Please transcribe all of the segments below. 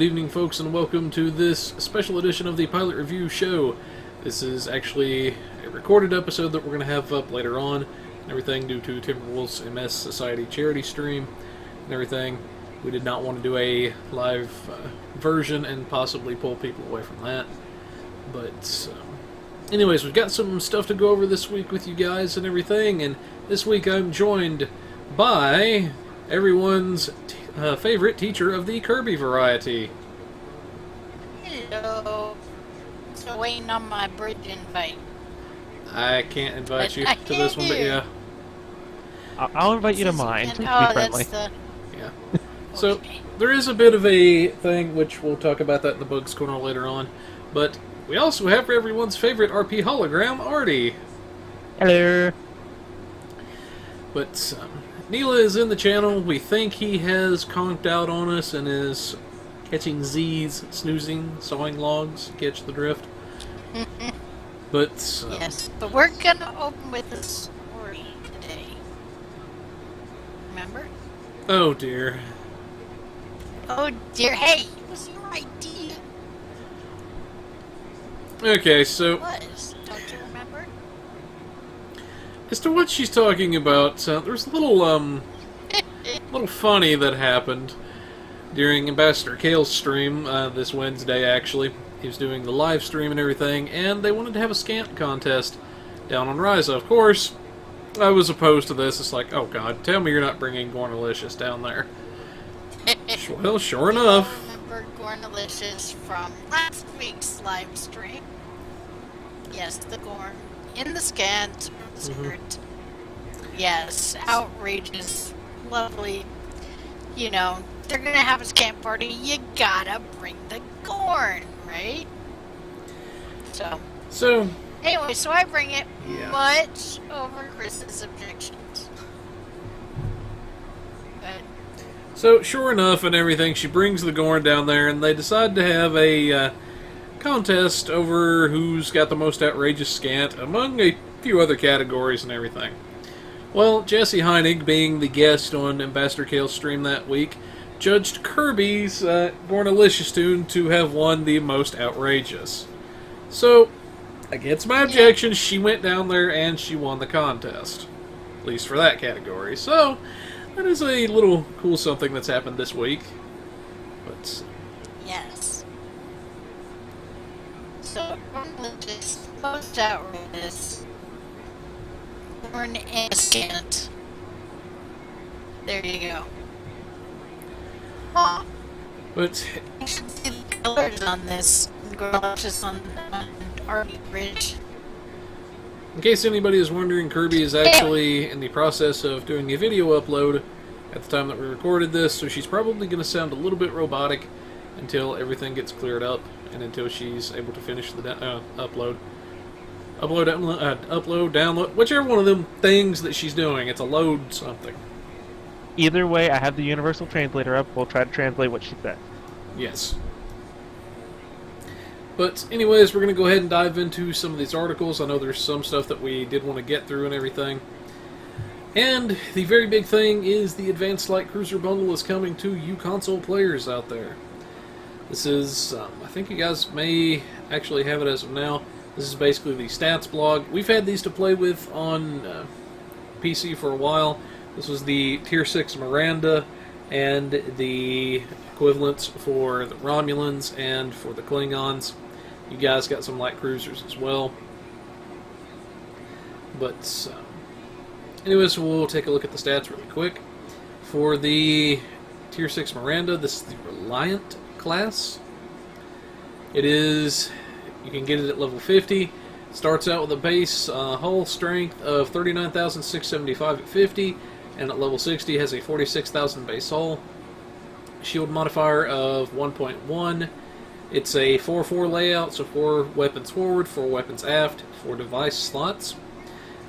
Good evening, folks, and welcome to this special edition of the Pilot Review Show. This is actually a recorded episode that we're going to have up later on and everything due to Timberwolves MS Society charity stream and everything. We did not want to do a live version and possibly pull people away from that. But anyways, we've got some stuff to go over this week with you guys and everything, and this week I'm joined by everyone's favorite teacher of the Kirby variety. Hello. So waiting on my bridge invite. I can't invite you to this one, but yeah. I'll invite you to mine. To be friendly. Yeah. So there is a bit of a thing, which we'll talk about that in the Bugs Corner later on. But we also have everyone's favorite RP hologram, Artie. Hello. But Neela is in the channel. We think he has conked out on us and is catching Z's, snoozing, sawing logs, catch the drift. But yes, but we're gonna open with a story today. Remember? Oh dear. Oh dear. Hey, it was your idea. Okay, so It was. Don't you remember? as to what she's talking about, there's a little funny that happened during Ambassador Kale's stream this Wednesday, actually. He was doing the live stream and everything, and they wanted to have a scant contest down on Ryza. Of course, I was opposed to this. It's like, oh god, tell me you're not bringing Gornalicious down there. Well, sure enough. I remember Gornalicious from last week's live stream. Yes, the Gorn in the scant skirt. Yes, outrageous, lovely. You know, they're gonna have a scant party. You gotta bring the Gorn, right? So anyway, so I bring it much over Chris's objections. But So, sure enough and everything, she brings the Gorn down there, and they decide to have a contest over who's got the most outrageous scant, among a few other categories and everything. Well, Jesse Heinig, being the guest on Ambassador Kale's stream that week, judged Kirby's Gornalicious tune to have won the most outrageous. So, against my objections, she went down there and she won the contest. At least for that category. So, that is a little cool something that's happened this week. But yes. So Gornalicious, most outrageous. Gorn and scant. There you go. Aw. But You should see the colors on this. Gornalicious on Artie Bridge. in case anybody is wondering, Kirby is actually in the process of doing a video upload at the time that we recorded this, so she's probably going to sound a little bit robotic until everything gets cleared up and until she's able to finish the upload, download, whichever one of them things that she's doing. It's a load something. Either way, I have the universal translator up. We'll try to translate what she said. Yes. But anyways, we're going to go ahead and dive into some of these articles. I know there's some stuff that we did want to get through and everything. And the very big thing is the Advanced Light Cruiser bundle is coming to you console players out there. This is, I think you guys may actually have it as of now. This is basically the stats blog. We've had these to play with on PC for a while. This was the Tier 6 Miranda and the equivalents for the Romulans and for the Klingons. You guys got some light cruisers as well. But anyways, we'll take a look at the stats really quick. For the Tier 6 Miranda, this is the Reliant class. It is, you can get it at level 50. Starts out with a base hull strength of 39,675 at 50, and at level 60 has a 46,000 base hull. Shield modifier of 1.1. It's a 4-4 layout, so 4 weapons forward, 4 weapons aft, 4 device slots.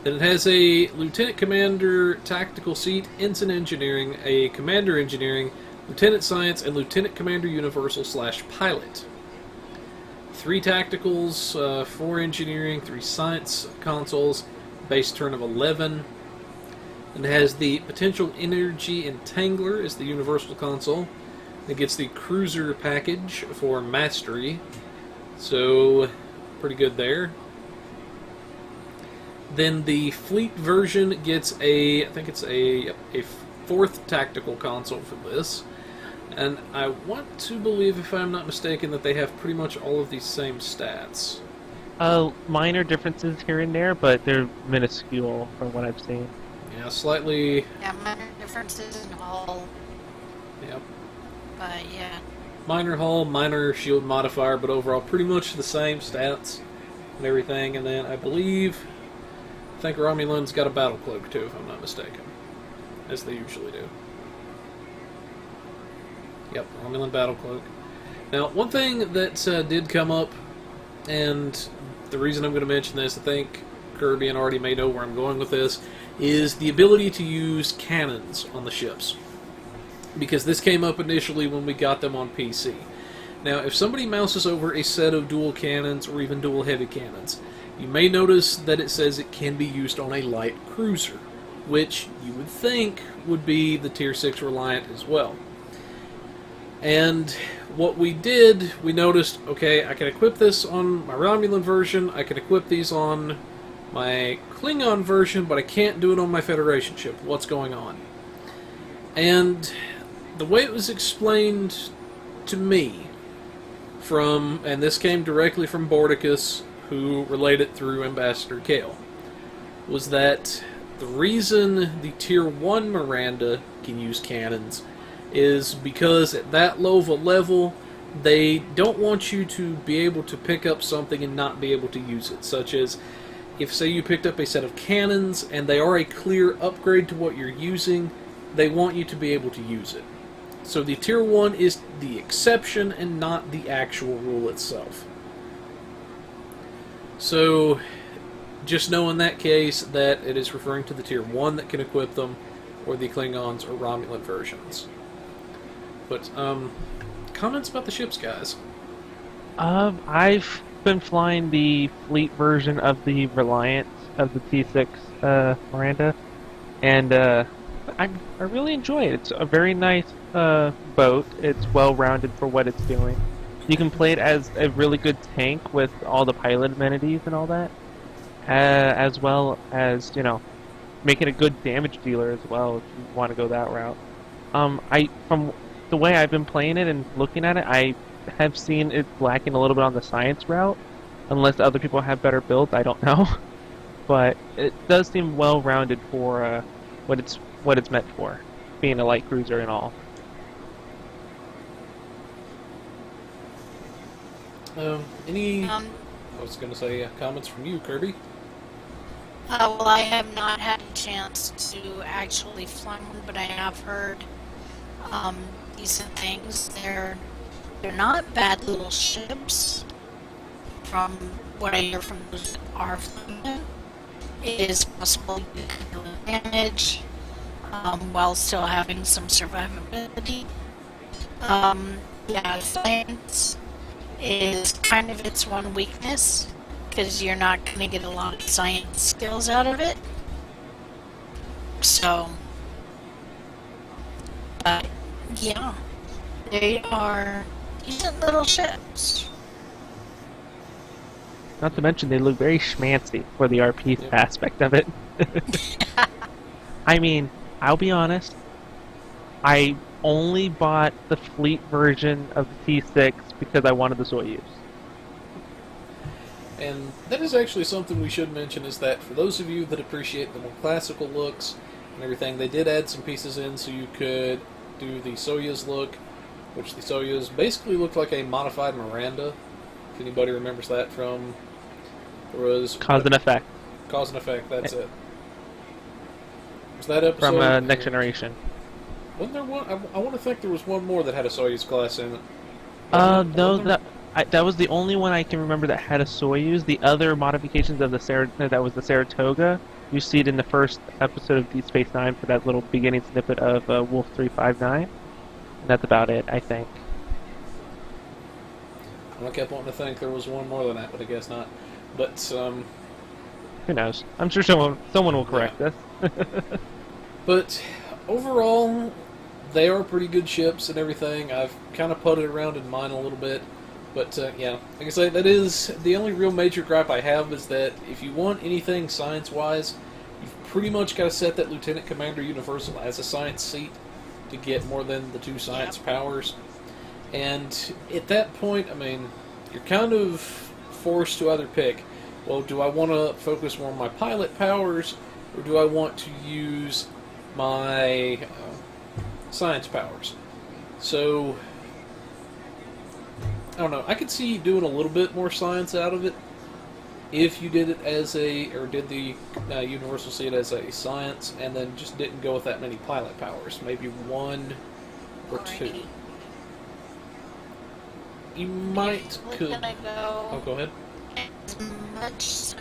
Then it has a Lieutenant Commander Tactical Seat, Ensign Engineering, a Commander Engineering, Lieutenant Science, and Lieutenant Commander Universal / Pilot. 3 Tacticals, 4 Engineering, 3 Science consoles, base turn of 11. And it has the Potential Energy Entangler as the Universal console. It gets the cruiser package for mastery, so pretty good there. Then the fleet version gets I think it's a 4th tactical console for this. And I want to believe, if I'm not mistaken, that they have pretty much all of these same stats. Minor differences here and there, but they're minuscule from what I've seen. Yeah, slightly... Yeah, minor differences in hull. Yep. But yeah. Minor hull, minor shield modifier, but overall pretty much the same stats and everything. And then I think Romulan's got a battle cloak too, if I'm not mistaken. As they usually do. Yep, Romulan battle cloak. Now, one thing that did come up, and the reason I'm going to mention this, I think Kirby and Artie may know where I'm going with this, is the ability to use cannons on the ships. Because this came up initially when we got them on PC. Now, if somebody mouses over a set of dual cannons or even dual heavy cannons, you may notice that it says it can be used on a light cruiser, which you would think would be the Tier 6 Reliant as well. And what we did, we noticed, okay, I can equip this on my Romulan version, I can equip these on my Klingon version, but I can't do it on my Federation ship. What's going on? And the way it was explained to me and this came directly from Bordicus, who relayed it through Ambassador Kale, was that the reason the Tier 1 Miranda can use cannons is because at that low of a level, they don't want you to be able to pick up something and not be able to use it. Such as, if say you picked up a set of cannons and they are a clear upgrade to what you're using, they want you to be able to use it. So the Tier 1 is the exception and not the actual rule itself. So, just know in that case that it is referring to the Tier 1 that can equip them, or the Klingons or Romulan versions. But, comments about the ships, guys? I've been flying the fleet version of the Reliant, of the T6 Miranda, and I really enjoy it. It's a very nice boat. It's well-rounded for what it's doing. You can play it as a really good tank with all the pilot amenities and all that, as well as, you know, make it a good damage dealer as well if you want to go that route. From the way I've been playing it and looking at it, I have seen it lacking a little bit on the science route, unless other people have better builds. I don't know, but it does seem well-rounded for what it's meant for, being a light cruiser and all. I was going to say comments from you, Kirby? Well, I have not had a chance to actually fly one, but I have heard decent things. They're not bad little ships. From what I hear from those that are flying them, it is possible you can do damage while still having some survivability. Yeah, science is kind of its one weakness, because you're not going to get a lot of science skills out of it. So, but yeah, they are decent little ships. Not to mention, they look very schmancy for the RP aspect of it. I mean, I'll be honest, I only bought the fleet version of the T6 because I wanted the Soyuz. And that is actually something we should mention, is that for those of you that appreciate the more classical looks and everything, they did add some pieces in so you could do the Soyuz look, which the Soyuz basically looked like a modified Miranda. If anybody remembers that from... There was... Cause and Effect. Cause and Effect, that's it. Was that episode? From Next Generation. Wasn't there one? I want to think there was one more that had a Soyuz class in it. No, that was the only one I can remember that had a Soyuz. The other modifications of that was the Saratoga. You see it in the first episode of Deep Space Nine for that little beginning snippet of Wolf 359. And that's about it, I think. I kept wanting to think there was one more than that, but I guess not. But who knows? I'm sure someone will correct us. But overall, they are pretty good ships and everything. I've kind of putted around in mine a little bit. But, yeah, like I say, that is the only real major gripe I have is that if you want anything science-wise, you've pretty much got to set that Lieutenant Commander Universal as a science seat to get more than the 2 science powers. And at that point, I mean, you're kind of forced to either pick, well, do I want to focus more on my pilot powers, or do I want to use my science powers? So, I don't know. I could see doing a little bit more science out of it if you did it as or did the Universal seat as a science, and then just didn't go with that many pilot powers. Maybe 1 or 2. You might could. Oh, go ahead. As much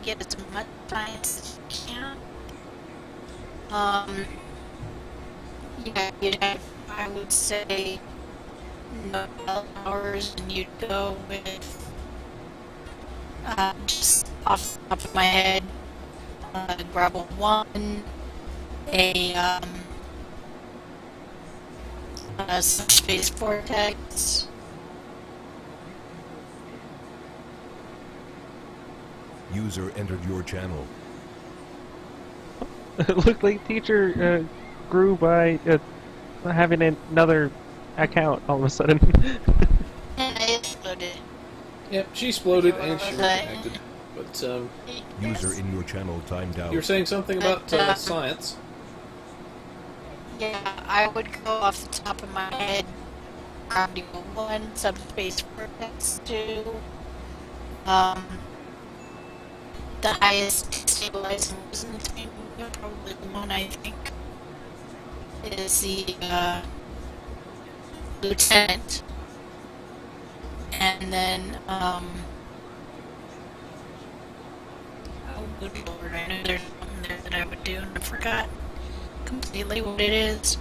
get as much science as you can. Yeah, you'd have, I would say, no hours, and you'd go with just off the top of my head, Gravel 1, a Space Vortex. User entered your channel. It looked like Teacher grew by having another account all of a sudden. And I exploded. Yep, she exploded and she reconnected. But, User in your channel timed out. you were saying something about science. Yeah, I would go off the top of my head. Gravity 1, Subspace Vortex 2. The highest stabilizing resonance beam, probably the one I think, is the Lieutenant. And then, oh good lord, I knew there's something there that I would do and I forgot completely what it is.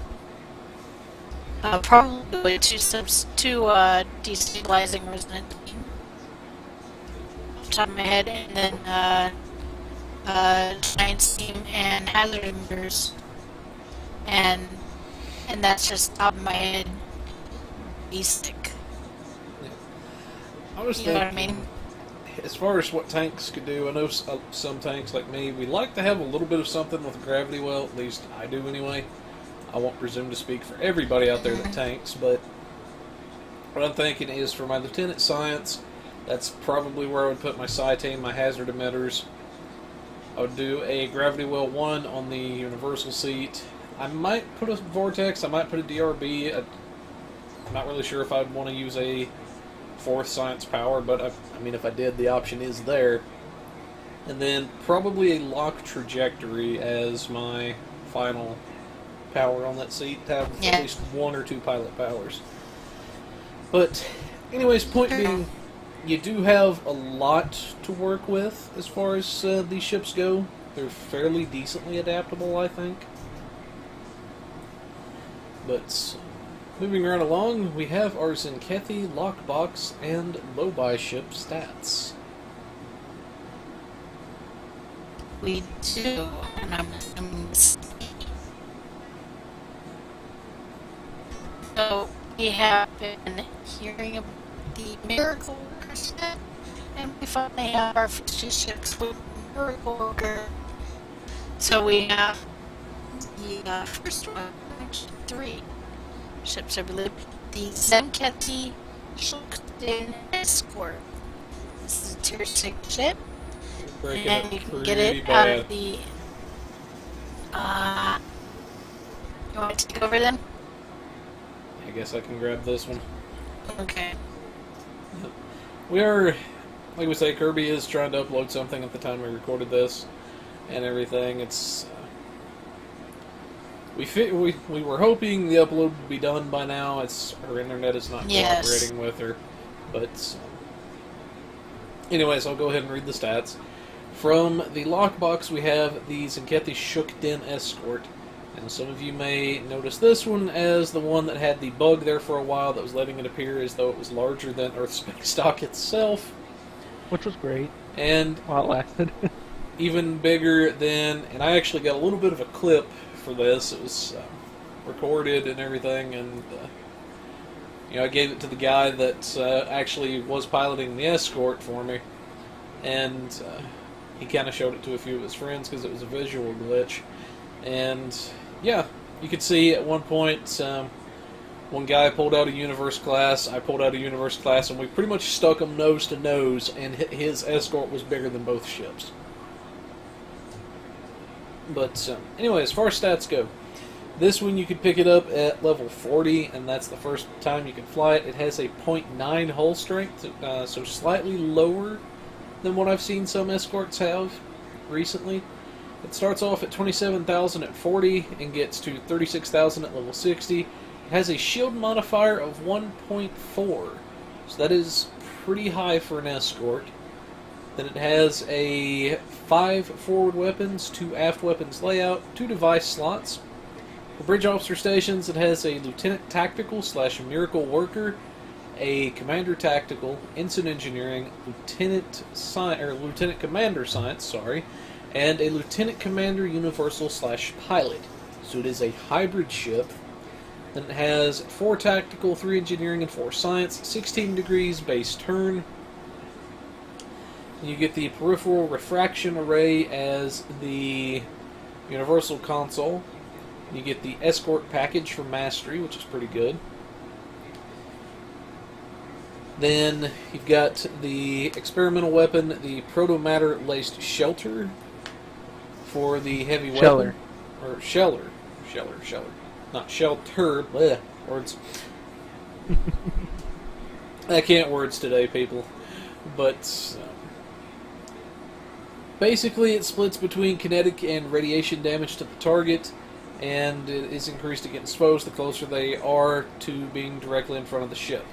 Probably 2 destabilizing resonance beam off the top of my head, and then science team and hazard emitters, and that's just top of my head basic. I was You know what I thinking, mean? as far as what tanks could do, I know some tanks like me, we like to have a little bit of something with a gravity well, at least I do anyway. I won't presume to speak for everybody out there that tanks, but what I'm thinking is for my Lieutenant Science, that's probably where I would put my Psi-Team, my hazard emitters. I would do a Gravity Well 1 on the Universal seat. I might put a Vortex, I might put a DRB. I'm not really sure if I'd want to use a 4th Science Power, but I mean, if I did, the option is there. And then probably a Lock Trajectory as my final power on that seat to have at least 1 or 2 pilot powers. But anyways, point being, you do have a lot to work with as far as these ships go. They're fairly decently adaptable, I think. But moving right along, we have our Enpecee, Lockbox, and Low-Buy ship stats. We do, and I'm so we have been hearing about the Miracle Worker set, and we finally have our 56 with Miracle Worker. So we have the first one, actually 3 ships, I believe. The Enpecee Shulkden Escort. This is a tier 6 ship. And you can get it out of the... you want to take over then? I guess I can grab this one. Okay. We are, like we say, Kirby is trying to upload something at the time we recorded this and everything. It's we were hoping the upload would be done by now. Her internet is not cooperating with her, but anyways, I'll go ahead and read the stats. From the lockbox, we have the Enpecee Shulkden Escort. And some of you may notice this one as the one that had the bug there for a while that was letting it appear as though it was larger than Earth spec stock itself. Which was great. And while it lasted. Even bigger than, and I actually got a little bit of a clip for this. It was recorded and everything, and I gave it to the guy that actually was piloting the escort for me, and he kind of showed it to a few of his friends because it was a visual glitch. And yeah, you could see at one point one guy pulled out a universe class, I pulled out a universe class, and we pretty much stuck them nose to nose, and his escort was bigger than both ships. But anyway, as far as stats go, this one you could pick it up at level 40, and that's the first time you can fly it. It has a .9 hull strength, so slightly lower than what I've seen some escorts have recently. It starts off at 27,000 at 40 and gets to 36,000 at level 60. It has a shield modifier of 1.4, so that is pretty high for an escort. Then it has a 5 forward weapons, 2 aft weapons layout, 2 device slots. For bridge officer stations, it has a lieutenant tactical / miracle worker, a commander tactical, ensign engineering, lieutenant commander science, and a lieutenant commander universal / pilot. So it is a hybrid ship. Then it has 4 tactical, 3 engineering, and 4 science, 16 degrees base turn. You get the peripheral refraction array as the universal console. You get the escort package for mastery, which is pretty good. Then you've got the experimental weapon, the proto-matter laced shelter for the heavy weapon. Or sheller. Not shelter, bleh, words. I can't words today, people. But basically it splits between kinetic and radiation damage to the target, and it is increased against foes the closer they are to being directly in front of the ship.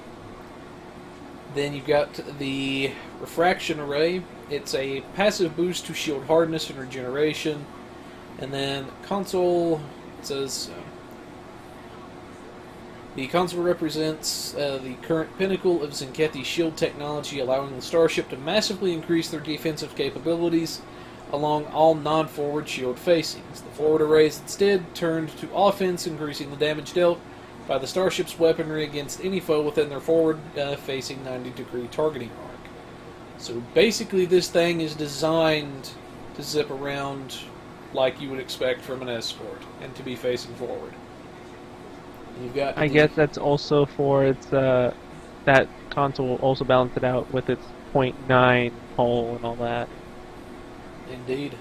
Then you've got the refraction array. It's a passive boost to shield hardness and regeneration. And then console, it says the console represents the current pinnacle of Zenkethi's shield technology, allowing the starship to massively increase their defensive capabilities along all non-forward shield facings. The forward array is instead turned to offense, increasing the damage dealt by the starship's weaponry against any foe within their forward-facing 90-degree targeting arc. So basically this thing is designed to zip around like you would expect from an escort, and to be facing forward. You've got I guess that's also for its, that console will also balance it out with its .9 hull and all that. Indeed.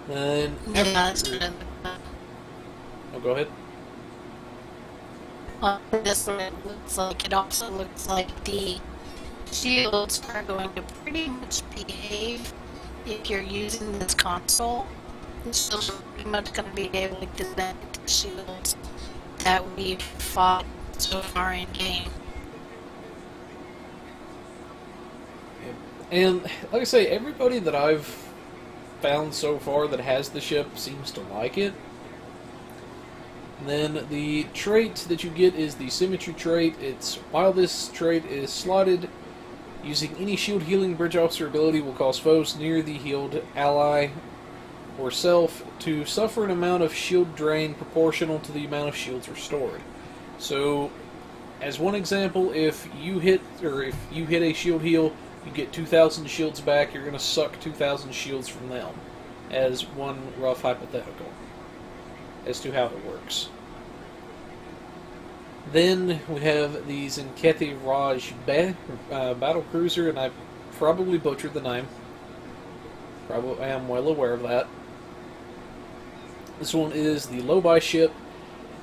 Then oh, go ahead. This one, it looks like, it also looks like the shields are going to pretty much behave if you're using this console. The shields are pretty much going to be able to connect the shields that we've fought so far in game. And like I say, everybody that I've found so far that has the ship seems to like it. And then the trait that you get is the symmetry trait. It's while this trait is slotted, using any shield healing bridge officer ability will cause foes near the healed ally or self to suffer an amount of shield drain proportional to the amount of shields restored. So, as one example, if you hit a shield heal, you get 2,000 shields back. You're going to suck 2,000 shields from them, as one rough hypothetical as to how it works. Then we have the Zenkethi Raj battle cruiser, and I probably butchered the name. I am well aware of that. This one is the low-buy ship.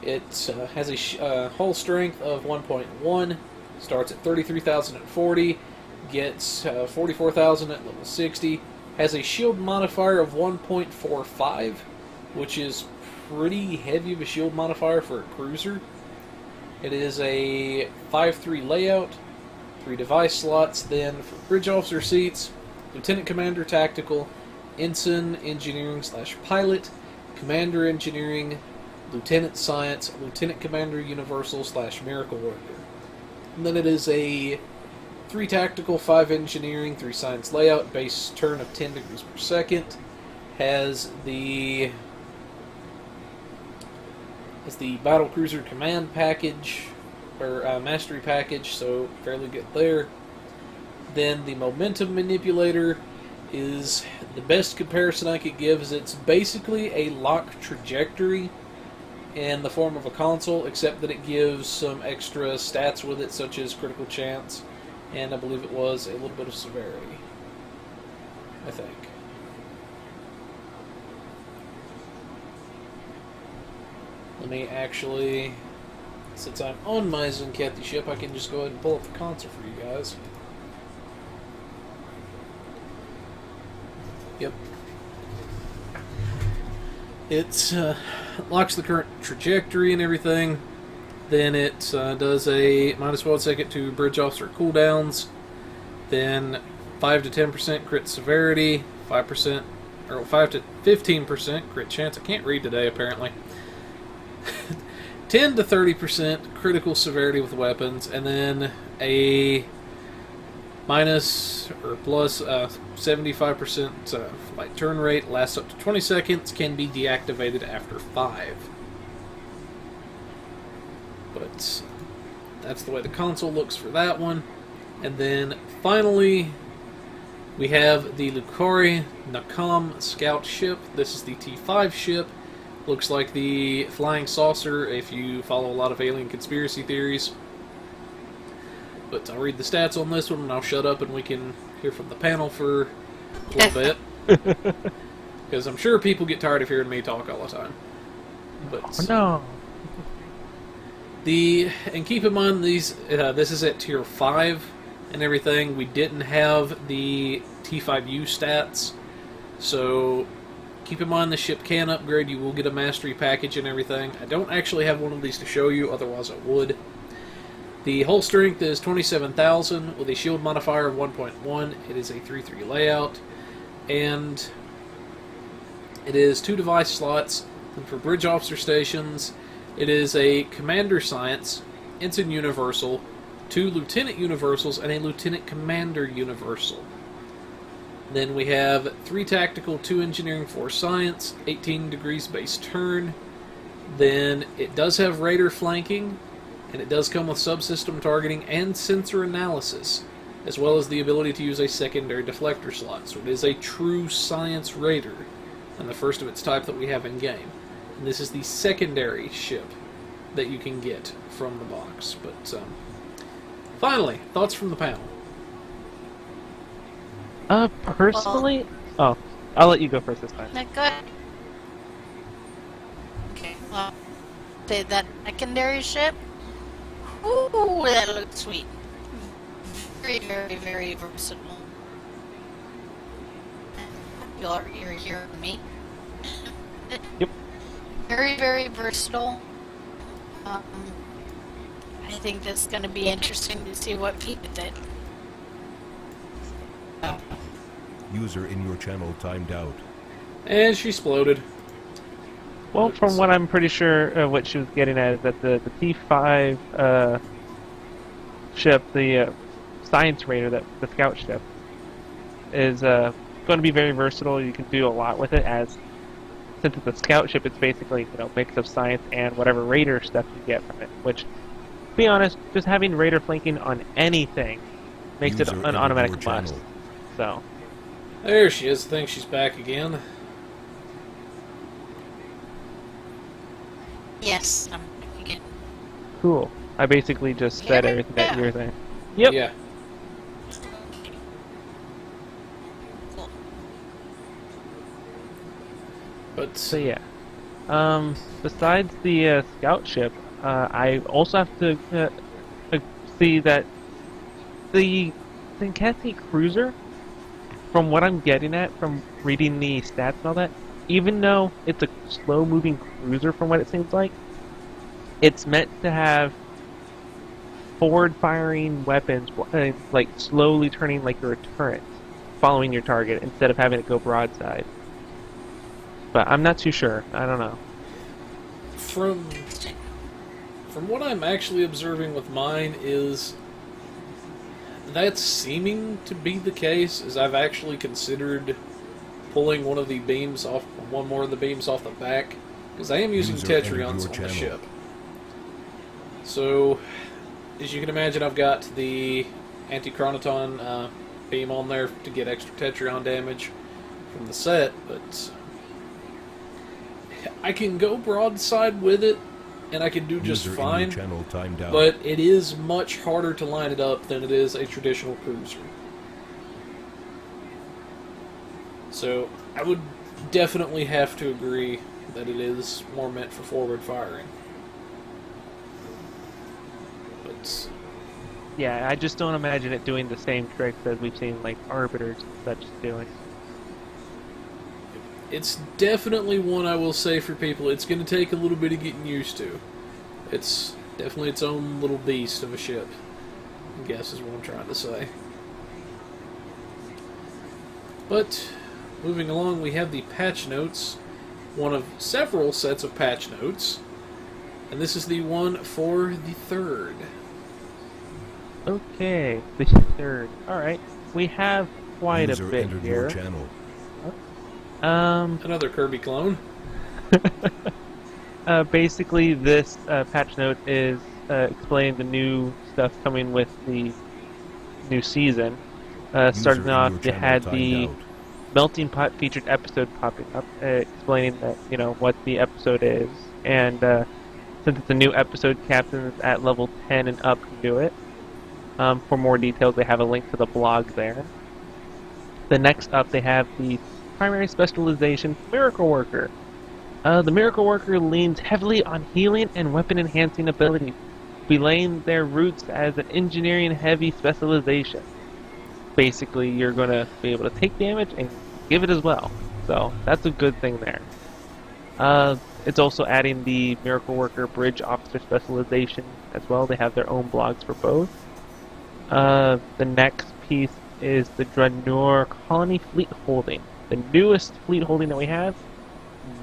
It has a hull strength of 1.1, starts at 33,000 at 40, gets 44,000 at level 60, has a shield modifier of 1.45, which is pretty heavy of a shield modifier for a cruiser. It is a 5-3 layout, 3 device slots. Then for bridge officer seats, lieutenant commander tactical, ensign engineering / pilot, commander engineering, lieutenant science, lieutenant commander universal / miracle worker. And then it is a 3 tactical, 5 engineering, 3 science layout, base turn of 10 degrees per second. Has the is the Battlecruiser Command Package, or Mastery Package, so fairly good there. Then the Momentum Manipulator is the best comparison I could give, is it's basically a lock trajectory in the form of a console, except that it gives some extra stats with it, such as critical chance, and I believe it was a little bit of severity, I think. Let me actually, since I'm on my Zunketi ship, I can just go ahead and pull up the console for you guys. Yep. It locks the current trajectory and everything. Then it does a -1 second to bridge officer cooldowns. Then 5 to 10% crit severity, 5% or 5 to 15% crit chance. I can't read today apparently. 10 to 30% critical severity with weapons, and then a minus or plus 75% flight turn rate, lasts up to 20 seconds, can be deactivated after 5. But that's the way the console looks for that one. And then finally, we have the Lucari Nakam scout ship. This is the T5 ship. Looks like the flying saucer if you follow a lot of alien conspiracy theories. But I'll read the stats on this one and I'll shut up and we can hear from the panel for a little bit. Because I'm sure people get tired of hearing me talk all the time. But no. And keep in mind this is at tier 5 and everything. We didn't have the T5U stats, so keep in mind the ship can upgrade. You will get a mastery package and everything. I don't actually have one of these to show you, otherwise I would. The hull strength is 27,000 with a shield modifier of 1.1. It is a 3-3 layout, and it is 2 device slots. And for bridge officer stations, it is a commander science, ensign universal, 2 lieutenant universals, and a lieutenant commander universal. Then we have 3 tactical, 2 engineering, 4 science, 18 degrees base turn. Then it does have radar flanking, and it does come with subsystem targeting and sensor analysis, as well as the ability to use a secondary deflector slot. So it is a true science radar, and the first of its type that we have in game. And this is the secondary ship that you can get from the box. But finally, thoughts from the panel. Personally... Oh, I'll let you go first this time. No, go ahead. Okay, well, that secondary ship. Ooh, that looks sweet. Very, very, very versatile. You're hearing me? Yep. Very, very versatile. I think that's going to be interesting to see what people did. User in your channel timed out. And she exploded. Well, from what I'm pretty sure what she was getting at is that the T5 ship, the science raider, the scout ship, is going to be very versatile. You can do a lot with it, as since it's a scout ship, it's basically a mix of science and whatever raider stuff you get from it. Which, to be honest, just having raider flanking on anything makes it an automatic must. So. There she is. I think she's back again. Yes, I'm back again. Cool. I basically just said everything that you were saying. Yep. Yeah. Cool. But So yeah. Besides the scout ship, I also have to see that the Enpecee cruiser, from what I'm getting at from reading the stats and all that, even though it's a slow-moving cruiser from what it seems like, it's meant to have forward-firing weapons, like slowly turning like you're a turret, following your target, instead of having it go broadside. But I'm not too sure. I don't know. From what I'm actually observing with mine is that's seeming to be the case, as I've actually considered pulling one more of the beams off the back, because I am using User entered Tetrions your on the channel. ship. So, as you can imagine, I've got the anti-chronoton beam on there to get extra Tetrion damage from the set, but I can go broadside with it, and I can do just User in fine, your channel timed out. but it is much harder to line it up than it is a traditional cruiser. So, I would definitely have to agree that it is more meant for forward firing. But Yeah, I just don't imagine it doing the same tricks as we've seen like arbiters and such doing. it's definitely one I will say for people, it's going to take a little bit of getting used to. It's definitely its own little beast of a ship, I guess is what I'm trying to say. But, moving along, we have the patch notes, one of several sets of patch notes, and this is the one for the 3rd. Okay, the 3rd. Alright, we have quite User a bit entered here. your channel. Another Kirby clone. Basically, this patch note is explaining the new stuff coming with the new season. Starting User in off, your you channel had timed the out. Melting Pot featured episode popping up, explaining that, you know, what the episode is. And since it's a new episode, captains at level 10 and up can do it. For more details, they have a link to the blog there. The next up, they have the primary specialization, Miracle Worker. The Miracle Worker leans heavily on healing and weapon-enhancing abilities, belaying their roots as an engineering-heavy specialization. Basically, you're going to be able to take damage and give it as well. So, that's a good thing there. It's also adding the Miracle Worker Bridge Officer specialization as well. They have their own blogs for both. The next piece is the Draenor Colony Fleet Holding. The newest fleet holding that we have.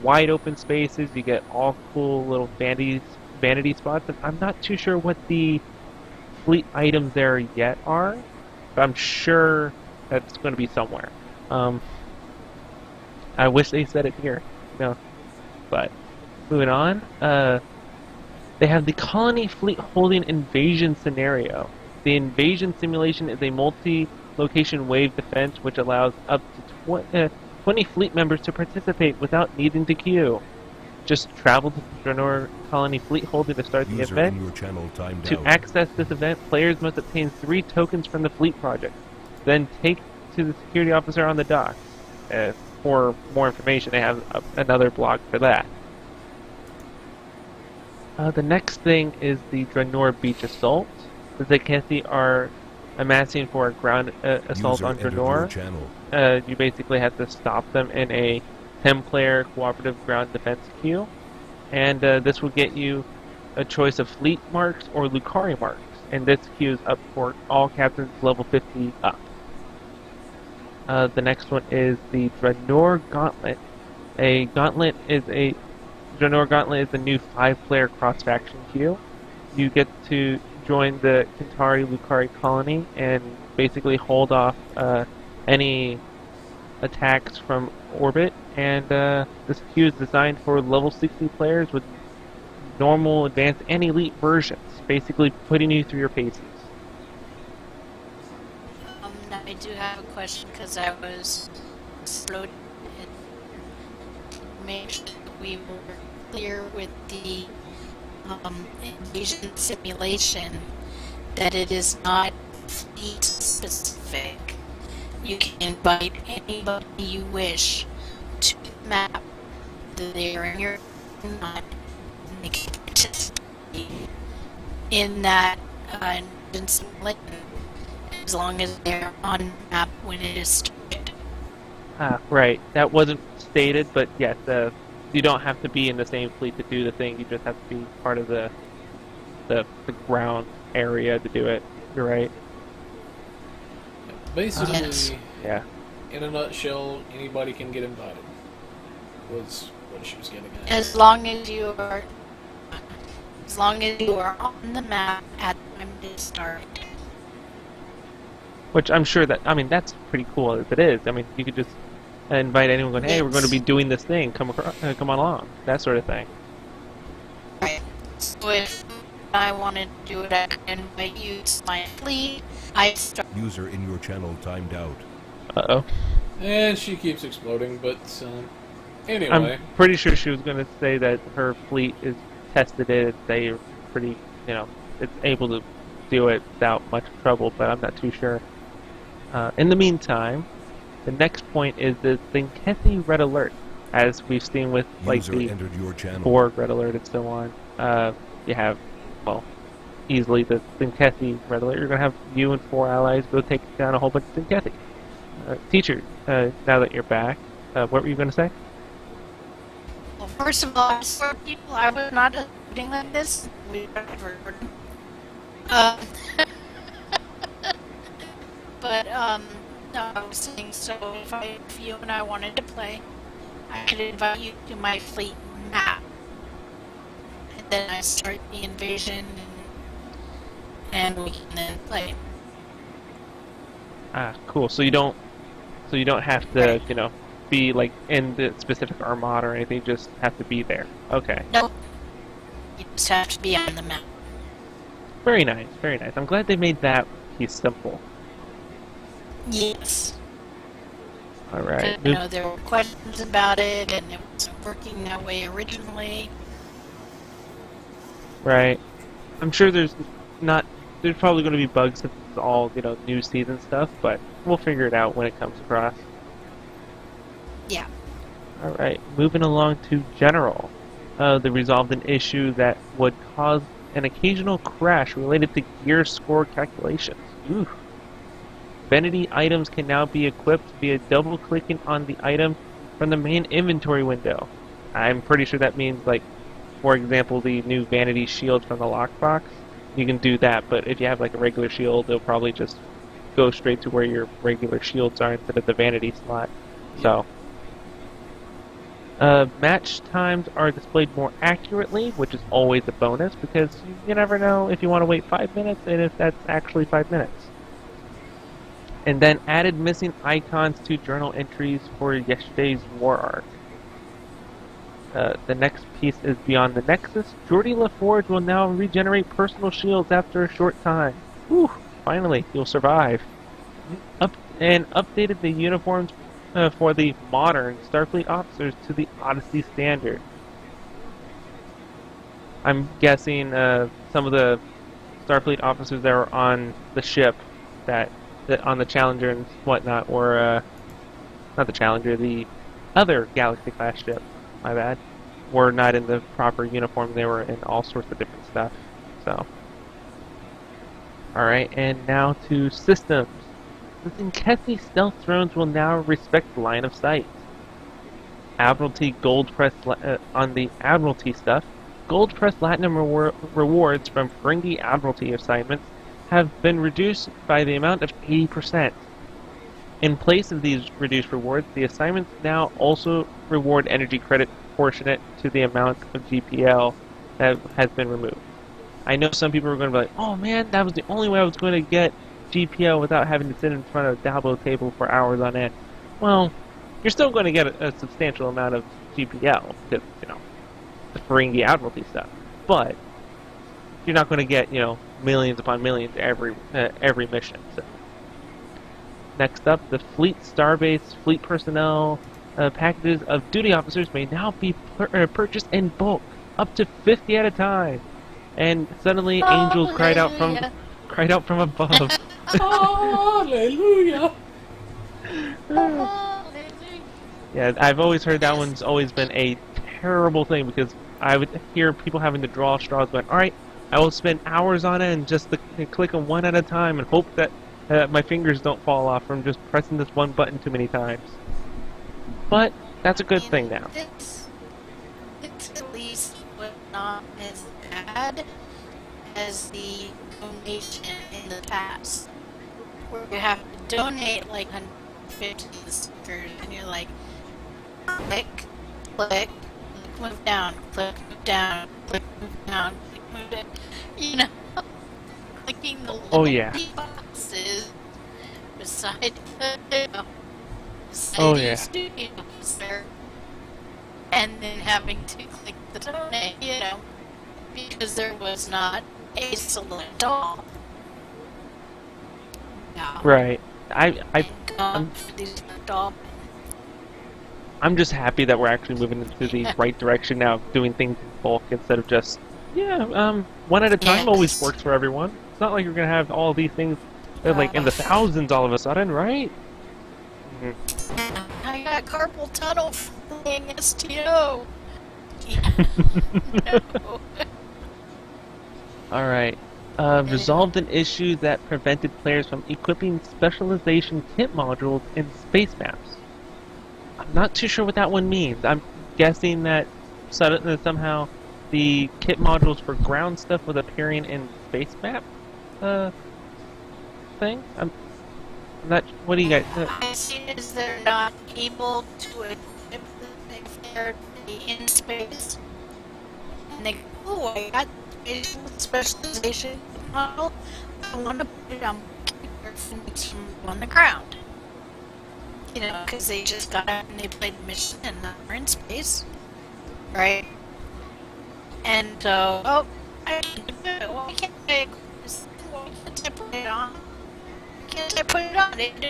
Wide open spaces, you get all cool little vanity spots, and I'm not too sure what the fleet items there yet are, but I'm sure that's going to be somewhere. I wish they said it here, but moving on, they have the Colony Fleet Holding Invasion Scenario. The invasion simulation is a multi-location wave defense which allows up to 20 fleet members to participate without needing to queue. Just travel to the Draenor Colony Fleet Holding to start the User event. in your channel timed To out. access this event, players must obtain 3 tokens from the fleet project. Then take to the security officer on the dock. For more information, they have another blog for that. The next thing is the Draenor Beach Assault. The Zekesi are amassing for a ground assault User on entered your Draenor. channel. You basically have to stop them in a 10-player cooperative ground defense queue. And this will get you a choice of fleet marks or Lucari marks. And this queue is up for all captains level 50 up. The next one is the Draenor Gauntlet. Draenor Gauntlet is a new 5-player cross-faction queue. You get to join the Kintari Lucari colony and basically hold off any attacks from orbit. And this queue is designed for level 60 players with normal, advanced, and elite versions, basically putting you through your paces. Now I do have a question because I was slowed to make sure that we were clear with the invasion simulation that it is not fleet specific. You can invite anybody you wish to the map that they are in your map and they can participate in that invasion simulation as long as they're on the map when it is started. Right. That wasn't stated, but yes, you don't have to be in the same fleet to do the thing. You just have to be part of the ground area to do it. You're right. Basically, Yes. Yeah. in a nutshell, anybody can get invited. Was what she was getting at. As long as you are on the map at the time it is started. Which I'm sure that, that's pretty cool as it is. You could just invite anyone going, hey, we're going to be Yes. doing this thing, come come on along, that sort of thing. Right. So if I wanted to do it, I can invite you to my fleet. I start. User in your channel timed out. Uh-oh. And she keeps exploding, but anyway. I'm pretty sure she was going to say that her fleet is tested it, they're pretty, it's able to do it without much trouble, but I'm not too sure. In the meantime, the next point is the Enpecee red alert, as we've seen with like User the entered your channel. Borg red alert and so on. You have, well, easily the Enpecee red alert. You're going to have you and 4 allies go take down a whole bunch of Enpecee. Teacher, now that you're back, what were you going to say? Well, first of all, I swear, people, I was not doing like this. We but no, I was saying, so if you and I wanted to play, I could invite you to my fleet now, and then I start the invasion, and we can then play. Ah, cool. So you don't have to, Right. be like in the specific armada or anything. You just have to be there. Okay. Nope. You just have to be on the map. Very nice. Very nice. I'm glad they made that piece simple. Yes. All right. You know, there were questions about it, and it wasn't working that way originally. Right. I'm sure there's probably going to be bugs if it's all, new season stuff, but we'll figure it out when it comes across. Yeah. All right. Moving along to General. They resolved an issue that would cause an occasional crash related to gear score calculations. Ooh. Vanity items can now be equipped via double-clicking on the item from the main inventory window. I'm pretty sure that means, like, for example, the new vanity shield from the lockbox. You can do that, but if you have, like, a regular shield, they'll probably just go straight to where your regular shields are instead of the vanity slot. So, match times are displayed more accurately, which is always a bonus, because you never know if you want to wait 5 minutes and if that's actually 5 minutes. And then added missing icons to journal entries for yesterday's war arc. The next piece is Beyond the Nexus. Geordie LaForge will now regenerate personal shields after a short time. Whew, finally, you'll survive. Updated the uniforms for the modern Starfleet officers to the Odyssey standard. I'm guessing some of the Starfleet officers that were on the ship that on the Challenger and whatnot were not the Challenger, the other Galaxy class ship, my bad, were not in the proper uniform. They were in all sorts of different stuff. So, alright, and now to systems. The Enpecee stealth drones will now respect line of sight. Admiralty Gold Press on the Admiralty stuff. Gold Press Platinum rewards from Ferengi Admiralty assignments have been reduced by the amount of 80%. In place of these reduced rewards, the assignments now also reward energy credit proportionate to the amount of GPL that has been removed. I know some people are going to be like, oh man, that was the only way I was going to get GPL without having to sit in front of a Dabo table for hours on end. Well, you're still going to get a substantial amount of GPL, because, the Ferengi Admiralty stuff. But you're not going to get, millions upon millions every mission. So. Next up, the Fleet Starbase Fleet Personnel packages of duty officers may now be purchased in bulk, up to 50 at a time. And suddenly, angels cried out from above. Hallelujah! Yeah, I've always heard that one's always been a terrible thing, because I would hear people having to draw straws going, alright, I will spend hours on it and just click them one at a time and hope that my fingers don't fall off from just pressing this one button too many times. But that's a good thing now. This at least was not as bad as the donation in the past, where you have to donate like 150 stickers, and you're like, click, click, move down, click, move down, click, move down, click, move down. Clicking the little Oh, yeah. boxes beside the Oh, yeah. Studios there, and then having to click the donate, because there was not a select all. No. Right. And these select all. I'm just happy that we're actually moving into the right direction now, doing things in bulk instead of just, one at a time Yes. always works for everyone. It's not like you're going to have all these things like in the thousands all of a sudden, right? I got carpal tunnel playing STO. Yeah. No. Alright. Resolved an issue that prevented players from equipping specialization kit modules in space maps. I'm not too sure what that one means. I'm guessing that somehow the kit modules for ground stuff was appearing in space map thing? I'm not. What do you guys? I see is they're not able to equip them if they're in space. And they go, oh, I got specialization model. I want to put it on the ground. Because they just got out and they played mission and now they're in space. Right? And I can't do it. Why can't I equip this thing? Why can't I put it on? Why can't I put it on? It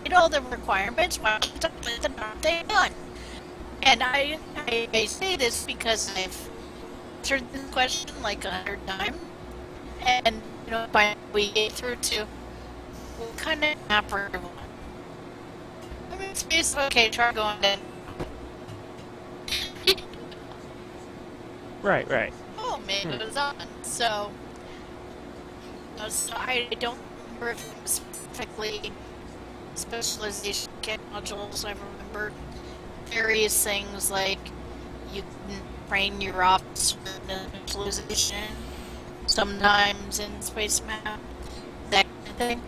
did all the requirements. Why can't I put the darn thing on? And I say this because I've answered this question like 100 times. And, by we get through to what kind of map are you on? I'm in space. Okay, try going then. Right. Oh man, it was on. So I don't remember if it was specifically specialization kit modules. I remember various things like you can train your officer in specialization, sometimes in space map, that kind of thing.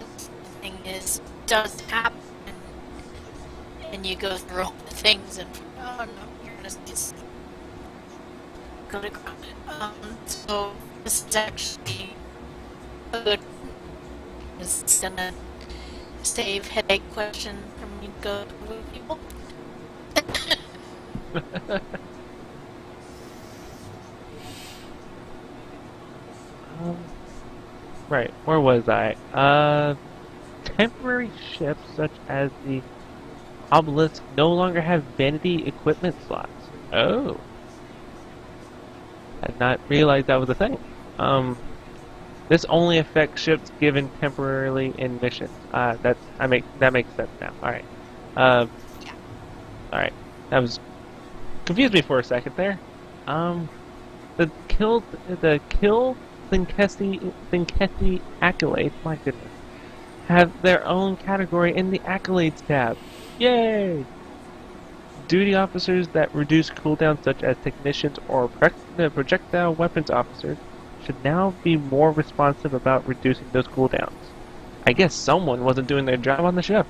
The thing is, it does happen, and you go through all the things, and oh no, you're gonna just go to ground. So this is actually a good. This is gonna save headache question from me to go to people. Right, where was I? Temporary ships such as the Obelisk no longer have vanity equipment slots. Oh. I had not realized that was a thing. This only affects ships given temporarily in missions. That makes sense now. Alright. Alright. That was confused me for a second there. The kill Enpecee accolades, my goodness, have their own category in the accolades tab. Yay! Duty officers that reduce cooldowns, such as technicians or projectile weapons officers, should now be more responsive about reducing those cooldowns. I guess someone wasn't doing their job on the ship.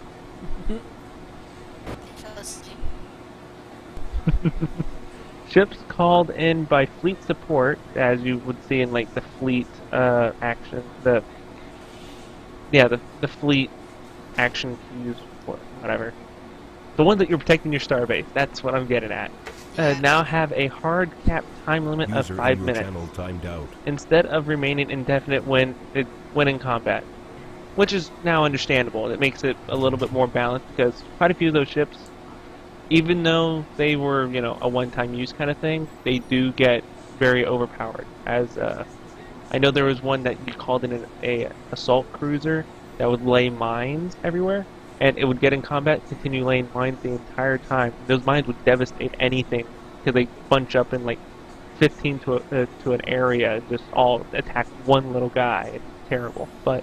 Ships called in by fleet support, as you would see in like the fleet action, the fleet action queues, whatever. The ones that you're protecting your starbase. That's what I'm getting at. Now have a hard cap time limit of 5 minutes Timed out. instead of remaining indefinite when in combat, which is now understandable. It makes it a little bit more balanced because quite a few of those ships, even though they were, a one-time use kind of thing, they do get very overpowered. As I know there was one that you called in a assault cruiser that would lay mines everywhere, and it would get in combat, continue laying mines the entire time. Those mines would devastate anything because they bunch up in like 15 to an area and just all attack one little guy. It's terrible, but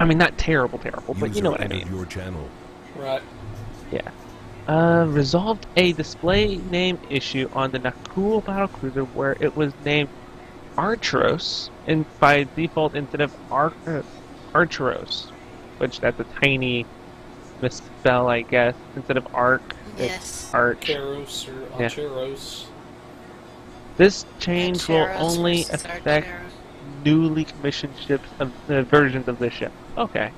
I mean not terrible, but you know what I mean. Your channel. Right. Yeah. Resolved a display name issue on the Nakul battlecruiser where it was named Archeros and by default instead of Archeros, which that's a tiny misspell, I guess. Instead of Arc, Yes. it's Arch. Keros or Yeah. Ancheros. This change will Archeros only versus affect Archeros. newly commissioned ships of versions of this ship. Okay,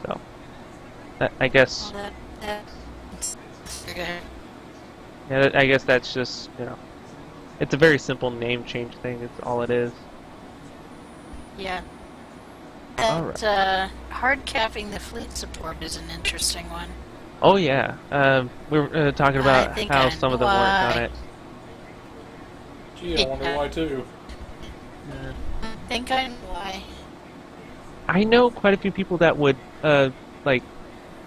so I guess. Well, okay. Yeah, I guess that's just, you know, it's a very simple name change thing. It's all it is. Yeah. Alright. And hard capping the fleet support is an interesting one. Oh yeah. We were talking about think how I some of know them weren't on why. it. Gee, I wonder why too. I think I know why. I know quite a few people that would like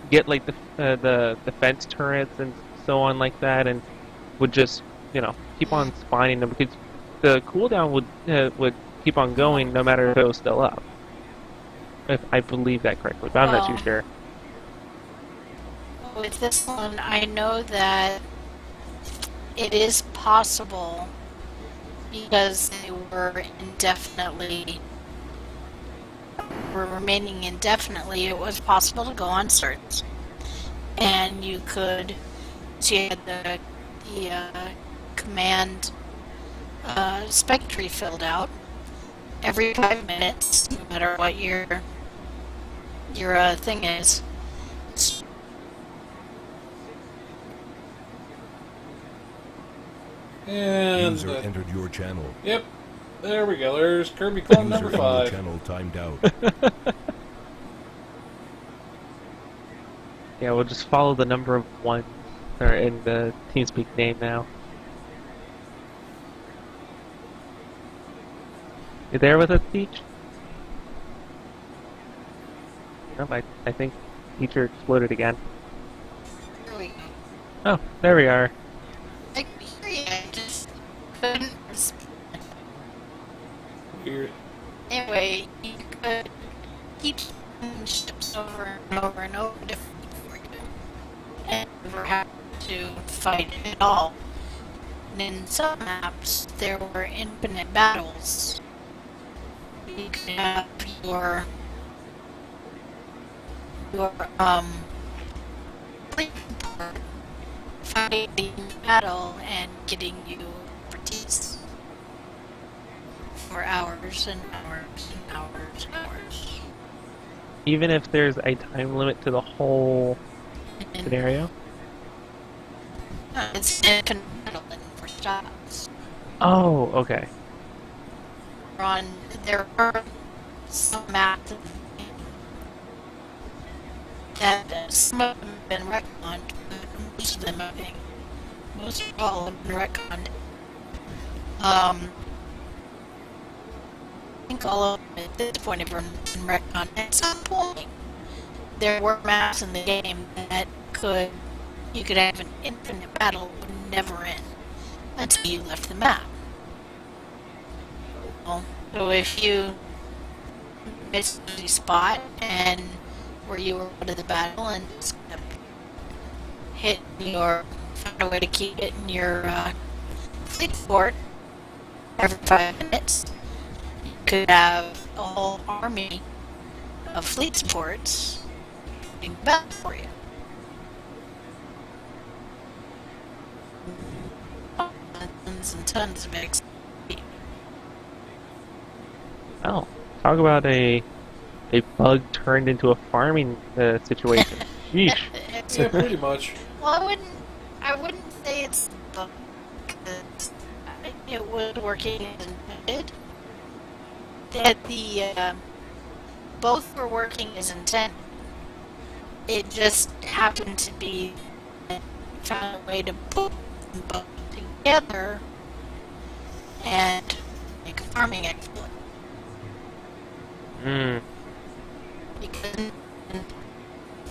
get like the defense turrets and so on like that, and would just, you know, keep on spawning them because the cooldown would keep on going no matter if it was still up. If I believe that correctly, but I'm not too Well, sure. with this one, I know that it is possible because they were remaining indefinitely. It was possible to go on certs, and you could see the command spec tree filled out every 5 minutes, no matter what your thing is. And User entered your channel. yep, there we go. There's Kirby clone User number in your 5. channel timed out. Yeah, we'll just follow the number of ones that are in the TeamSpeak name now. You there with us, Teach? Nope, I think Teacher exploded again. Here we go. Oh, there we are. I could hear you, I just couldn't respond. Weird. Anyway, you could keep sending ships over and over and over to fight for you, and never have to fight at all. And in some maps, there were infinite battles. You could have your fleet support fighting the battle and getting you expertise for hours and hours and hours and hours. Even if there's a time limit to the whole And scenario? it's infinite battle for shots. Oh, okay. There are some maps that some of them have been retconned, but most of them, I think, most of all have been retconned. I think all of them at this point have been retconned. At some point, there were maps in the game that you could have an infinite battle that would never end until you left the map. So if you missed the spot and where you were out of the battle and just kept found a way to keep it in your fleet support every 5 minutes, you could have a whole army of fleet supports doing the battle for you. Tons and tons of XP. Oh, talk about a bug turned into a farming situation. Sheesh. Yeah, pretty much. Well, I wouldn't say it's a bug, because it was working as intended. That both were working as intended. It just happened to be that you found a way to put them both together and make a farming exploit. Mm. Because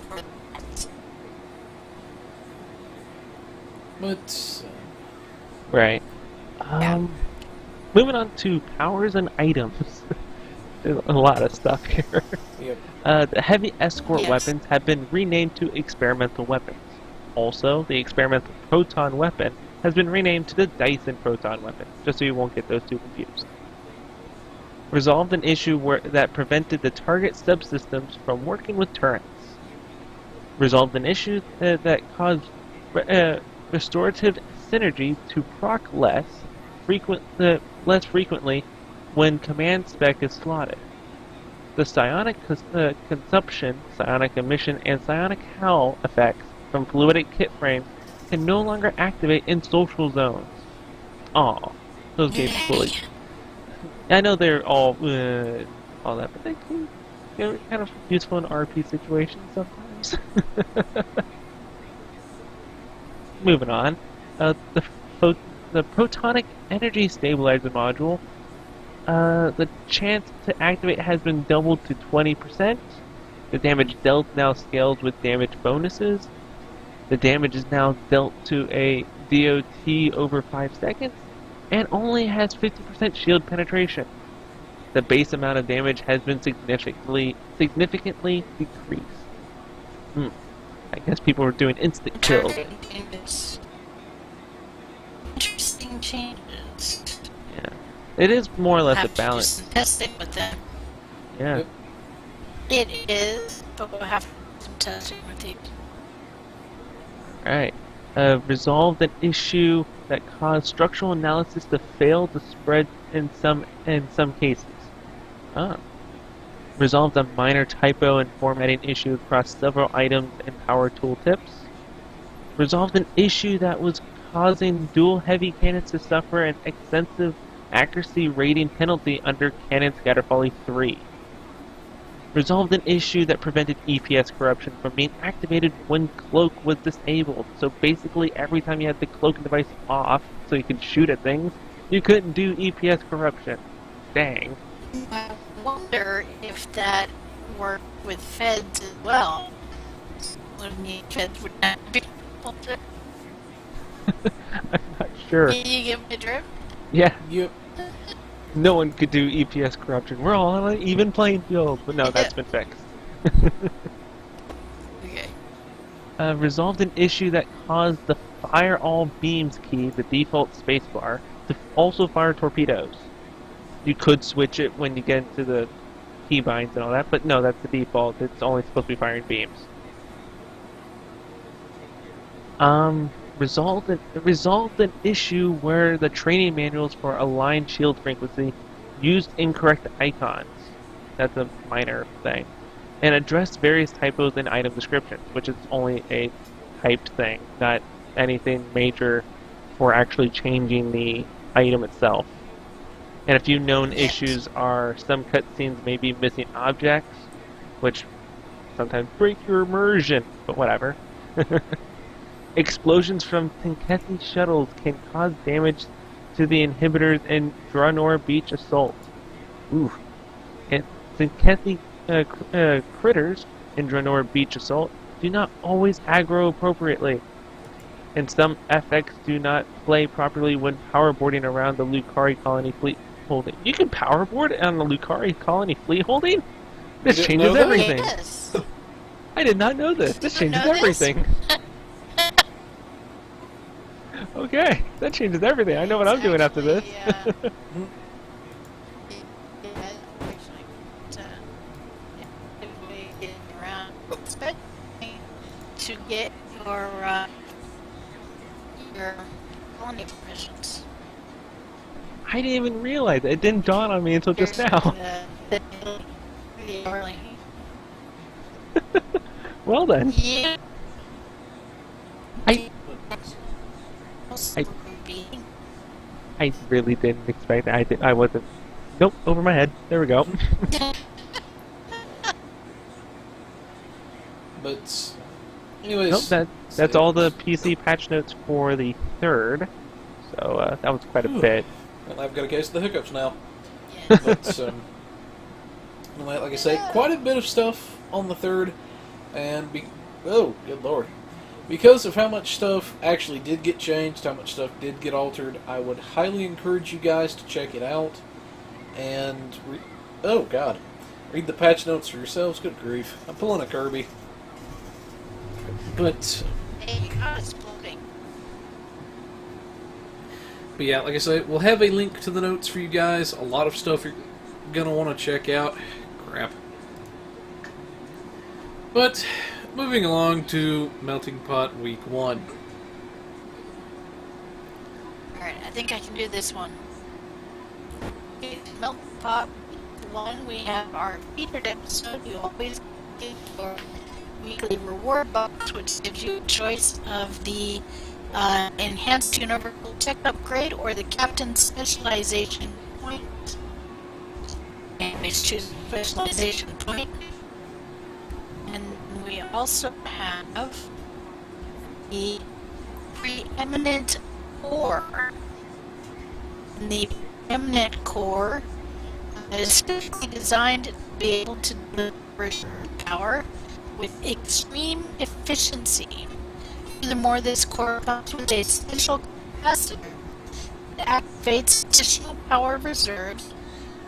for that. But Right. Yeah. Moving on to powers and items. There's a lot of stuff here. yep. The heavy escort Yes. weapons have been renamed to experimental weapons. Also, the experimental proton weapon has been renamed to the Dyson proton weapon, just so you won't get those two confused. Resolved an issue that prevented the target subsystems from working with turrets. Resolved an issue that caused restorative synergy to proc less frequently when command spec is slotted. The consumption, psionic emission, and psionic howl effects from fluidic kit frames can no longer activate in social zones. Aw, those games are fully. I know they're all that, but they're kind of useful in RP situations sometimes. Moving on, the protonic energy stabilizer module. The chance to activate has been doubled to 20%. The damage dealt now scales with damage bonuses. The damage is now dealt to a DOT over 5 seconds, and only has 50% shield penetration. The base amount of damage has been significantly decreased. I guess people were doing instant kills. Interesting changes. Yeah. It is more or less a Have to do balance. some testing with them. Yeah. Yep. It is, but we'll have to do some testing with it. Alright. Resolved an issue that caused structural analysis to fail to spread in some cases. Resolved a minor typo and formatting issue across several items and power tooltips. Resolved an issue that was causing dual heavy cannons to suffer an extensive accuracy rating penalty under Cannon Scatterfolly 3. Resolved an issue that prevented EPS corruption from being activated when cloak was disabled. So basically every time you had the cloaking device off so you could shoot at things, you couldn't do EPS corruption. Dang. I wonder if that worked with feds as well. Wouldn't the feds would not be able to... I'm not sure. You get my drift? Yeah, Yep. no one could do EPS corruption. We're all on an even playing field. But no, that's been fixed. Okay. Resolved an issue that caused the Fire All Beams key, the default spacebar, to also fire torpedoes. You could switch it when you get into the keybinds and all that, but no, that's the default. It's only supposed to be firing beams. Resolved an issue where the training manuals for aligned shield frequency used incorrect icons. That's a minor thing. And addressed various typos in item descriptions, which is only a typed thing, not anything major for actually changing the item itself. And a few known issues are some cutscenes may be missing objects, which sometimes break your immersion, but whatever. Explosions from Enpecee shuttles can cause damage to the inhibitors in Dranor Beach Assault. Ooh. And Enpecee critters in Dranor Beach Assault do not always aggro appropriately. And some FX do not play properly when powerboarding around the Lucari colony fleet holding. You can powerboard on the Lucari colony fleet holding? This changes everything. Yes. I did not know this. This changes everything. Okay, that changes everything. I know what I'm doing after this. To get your colony permissions. I didn't even realize it. It didn't dawn on me until just now. Well then. Yeah. I really didn't expect that. I wasn't. Nope, over my head. There we go. But, anyways. Nope, that's all the PC patch notes for the 3rd. So that was quite a bit. Well, I've got a case of the hiccups now. Yeah. But, like I say, quite a bit of stuff on the 3rd. And, oh, good lord. Because of how much stuff actually did get changed, how much stuff did get altered, I would highly encourage you guys to check it out. And, oh god, read the patch notes for yourselves. Good grief. I'm pulling a Kirby. But yeah, like I say, we'll have a link to the notes for you guys. A lot of stuff you're gonna want to check out. Crap. But moving along to Melting Pot Week 1. Alright, I think I can do this one. Melting Pot 1, we have our featured episode. You always get your weekly reward box, which gives you a choice of the Enhanced Universal Tech Upgrade or the Captain's Specialization Point. And always choose Specialization Point. And we also have the Preeminent Core. And the Preeminent Core is specifically designed to be able to deliver power with extreme efficiency. Furthermore, this core comes with a special capacitor that activates additional power reserves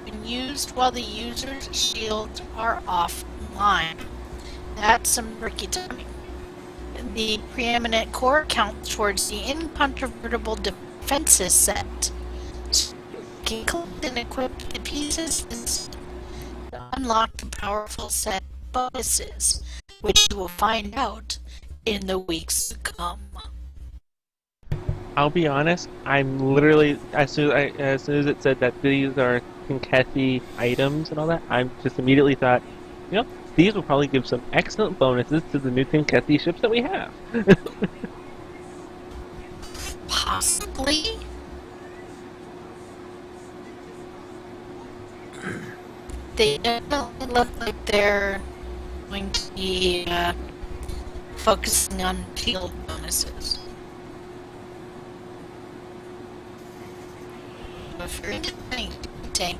when used while the user's shields are offline. That's some tricky timing. The preeminent core counts towards the incontrovertible defenses set. So you can collect and equip the pieces to unlock the powerful set bonuses, which you will find out in the weeks to come. I'll be honest, I'm literally, as soon as it said that these are Enpecee items and all that, I just immediately thought, these will probably give some excellent bonuses to the new Enpecee ships that we have. Possibly. They definitely look like they're going to be focusing on field bonuses. If you're into tank,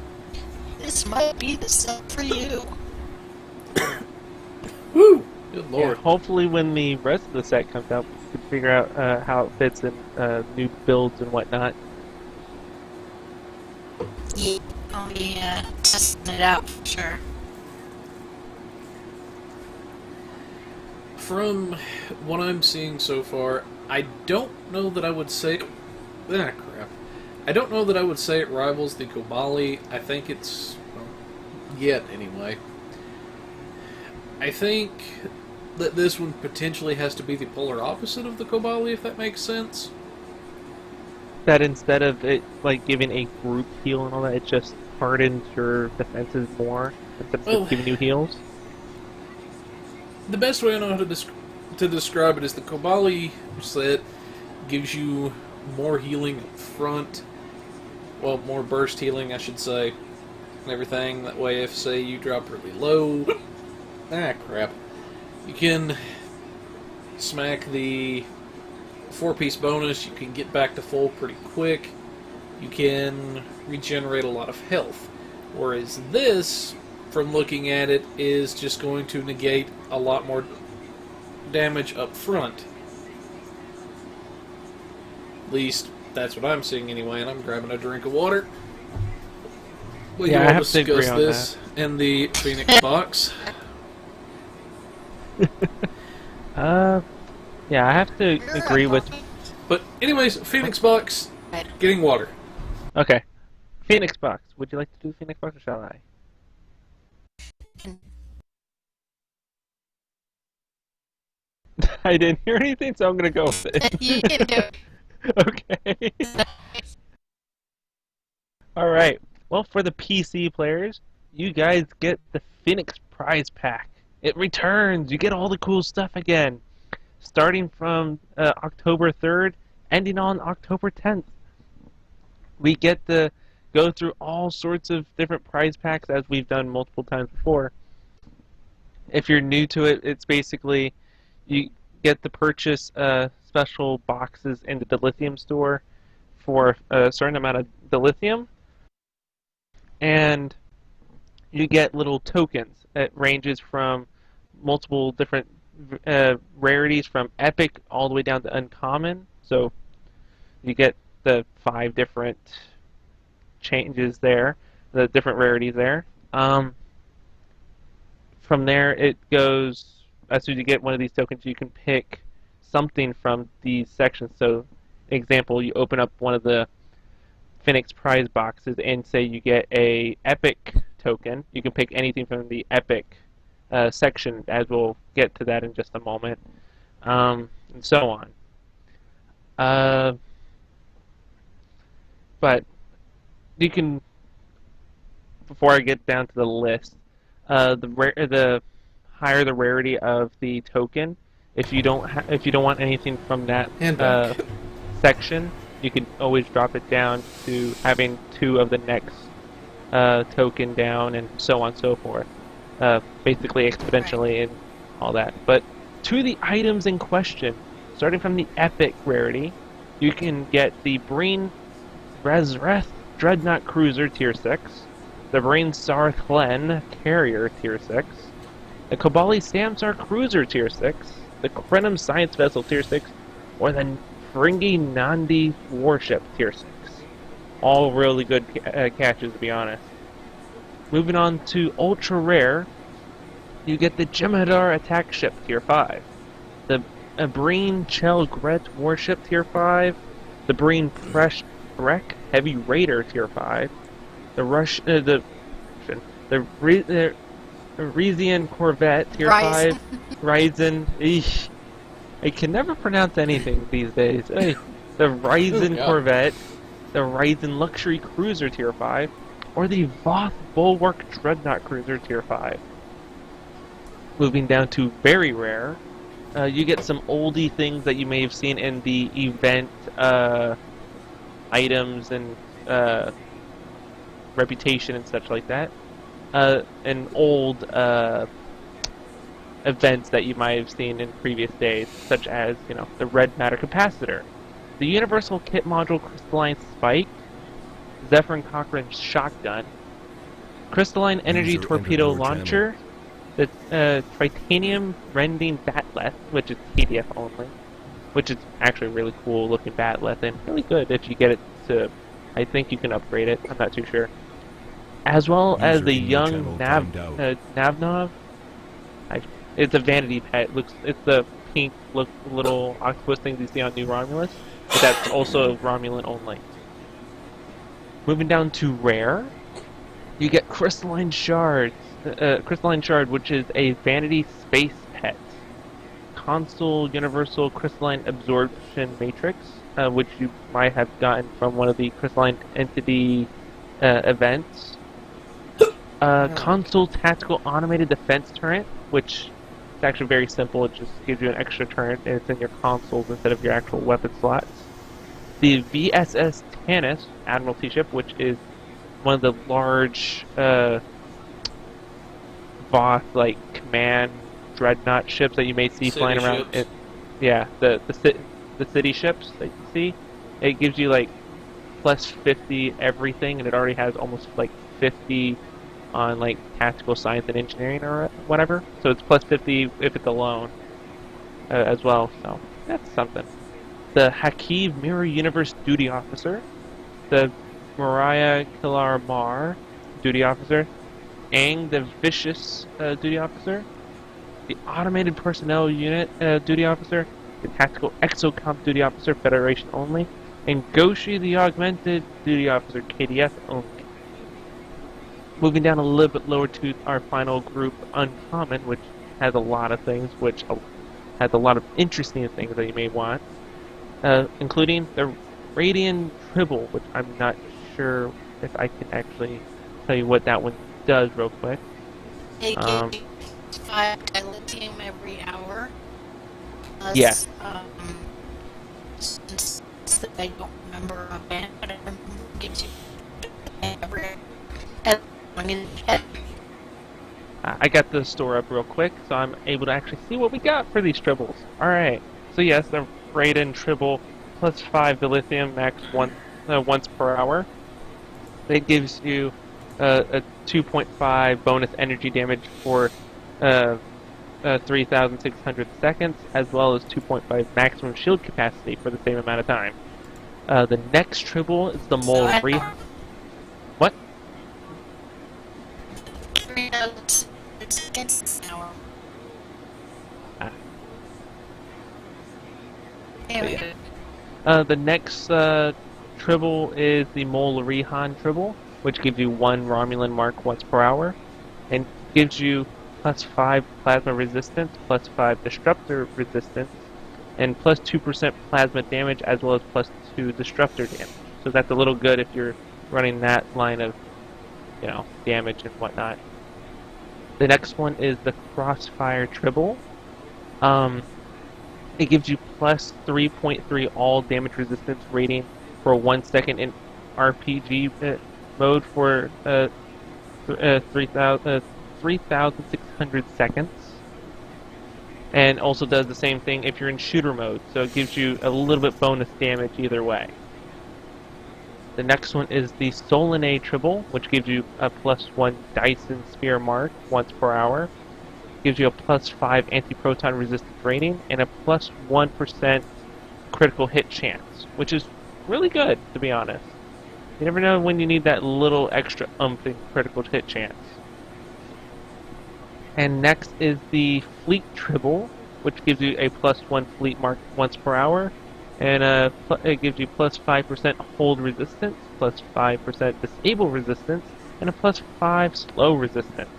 this might be the set for you. Woo! Good lord. Yeah, hopefully when the rest of the set comes out, we can figure out how it fits in new builds and whatnot. Yeah, I'll be testing it out for sure. From what I'm seeing so far, I don't know that I would say... crap. I don't know that I would say it rivals the Kobali. I think it's... well, yet, anyway. I think that this one potentially has to be the polar opposite of the Kobali, if that makes sense. That instead of it giving a group heal and all that, it just hardens your defenses more instead of giving you heals. The best way I know how to describe it is the Kobali set gives you more healing up front. Well, more burst healing, I should say. And everything. That way, if, say, you drop really low... crap. You can smack the 4-piece bonus. You can get back to full pretty quick. You can regenerate a lot of health. Whereas this, from looking at it, is just going to negate a lot more damage up front. At least, that's what I'm seeing anyway, and I'm grabbing a drink of water. We Yeah, I will have to agree discuss on this in the Phoenix box. Yeah, I have to agree with... But anyways, Phoenix box, getting water. Okay. Phoenix box. Would you like to do Phoenix box or shall I? I didn't hear anything, so I'm gonna go with it. You can do it. Okay. Alright. Well, for the PC players, you guys get the Phoenix Prize Pack. It returns. You get all the cool stuff again. Starting from October 3rd, ending on October 10th. We get to go through all sorts of different prize packs as we've done multiple times before. If you're new to it, it's basically you get to purchase special boxes in the dilithium store for a certain amount of dilithium, and you get little tokens. It ranges from multiple different rarities, from epic all the way down to uncommon. So you get the 5 different changes there, the different rarities there. From there, it goes, as soon as you get one of these tokens, you can pick something from these sections. So, example, you open up one of the Phoenix Prize boxes and say you get a epic token. You can pick anything from the epic section, as we'll get to that in just a moment, and so on. But you can, before I get down to the list, the higher the rarity of the token, if you don't want anything from that And back. section, you can always drop it down to having 2 of the next token down, and so on and so forth. Basically exponentially and all that. But to the items in question, starting from the epic rarity, you can get the Breen Resreth Dreadnought Cruiser Tier 6, the Breen Sarthlen Carrier Tier 6, the Kobali Samsar Cruiser Tier 6, the Krenum Science Vessel Tier 6, or the Fringy Nandi Warship Tier 6. All really good catches, to be honest. Moving on to Ultra Rare, you get the Jem'Hadar Attack Ship Tier 5, the Breen Chelgret Warship Tier 5, the Breen Presh Brek Heavy Raider Tier 5, the Ryzian Corvette Tier 5, Ryzen, I can never pronounce anything these days. The Ryzen Corvette, the Ryzen Luxury Cruiser Tier 5, or the Voth Bulwark Dreadnought Cruiser Tier 5. Moving down to very rare, you get some oldie things that you may have seen in the event items and reputation and such like that. And old events that you might have seen in previous days, such as, the Red Matter Capacitor, the Universal Kit Module Crystalline Spike, Zephyr Cochrane Shotgun, Crystalline Energy Torpedo Launcher, the Tritanium Rending Batleth, which is PDF only, which is actually a really cool looking batleth and really good if you get it to, I think you can upgrade it, I'm not too sure. As well as the young Navnov. It's a vanity pet. It's the pink little octopus things you see on New Romulus, but that's also Romulan only. Moving down to rare, you get Crystalline Shard, which is a vanity space pet. Console Universal Crystalline Absorption Matrix, which you might have gotten from one of the Crystalline Entity events. Console Tactical Automated Defense Turret, which is actually very simple. It just gives you an extra turret, and it's in your consoles instead of your actual weapon slots. The VSS Tanis Admiralty ship, which is one of the large Voth command dreadnought ships that you may see flying around. The city ships that you see. It gives you plus 50 everything, and it already has almost 50 on tactical science and engineering or whatever. So it's plus 50 if it's alone as well. So that's something. The Hakiv Mirror Universe Duty Officer, the Mariah Kilar Mar Duty Officer, Aang the Vicious Duty Officer, the Automated Personnel Unit Duty Officer, the Tactical Exocomp Duty Officer Federation only, and Goshi the Augmented Duty Officer KDF only. Moving down a little bit lower to our final group, Uncommon, which has a lot of things, which has a lot of interesting things that you may want, including the Radiant Tribble, which I'm not sure if I can actually tell you what that one does real quick. It gives 5 dilithium every hour. Plus, yeah. Since I don't remember a band, but I remember it gives you every I got the store up real quick, so I'm able to actually see what we got for these tribbles. Alright, so yes, the Raiden Tribble plus 5 dilithium max once per hour. It gives you a 2.5 bonus energy damage for 3,600 seconds, as well as 2.5 maximum shield capacity for the same amount of time. The next tribble is the Mole What? 3,000 an hour. The next tribble is the Mole Rihan tribble, which gives you 1 Romulan mark once per hour, and gives you plus 5 plasma resistance, plus 5 disruptor resistance, and plus 2% plasma damage, as well as plus 2 disruptor damage. So that's a little good if you're running that line of damage and whatnot. The next one is the Crossfire Tribble. It gives you plus 3.3 all damage resistance rating for 1 second in RPG mode for 3,600 seconds. And also does the same thing if you're in shooter mode, so it gives you a little bit bonus damage either way. The next one is the Solanae Tribble, which gives you a +1 Dyson Spear mark once per hour. Gives you a +5 anti-proton resistance rating and a +1% critical hit chance, which is really good, to be honest. You never know when you need that little extra oomph in critical hit chance. And next is the Fleet Tribble, which gives you a +1 fleet mark once per hour, and it gives you +5% hold resistance, +5% disable resistance, and a +5 slow resistance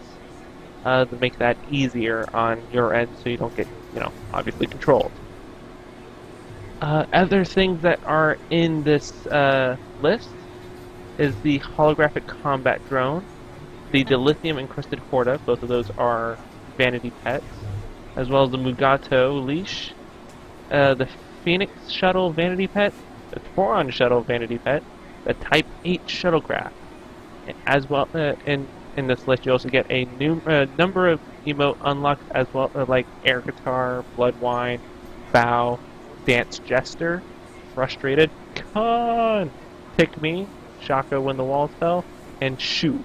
to make that easier on your end, so you don't get, obviously controlled. Other things that are in this list is the Holographic Combat Drone, the Dilithium Encrusted Horta, both of those are vanity pets, as well as the Mugato Leash, the Phoenix Shuttle Vanity Pet, the Toron Shuttle Vanity Pet, the Type 8 Shuttlecraft. As well, in this list you also get a new number of emote unlocks as well, like Air Guitar, Blood Wine, Bow, Dance Jester, Frustrated, Con, Pick Me, Shaka When the Walls Fell, and Shoot.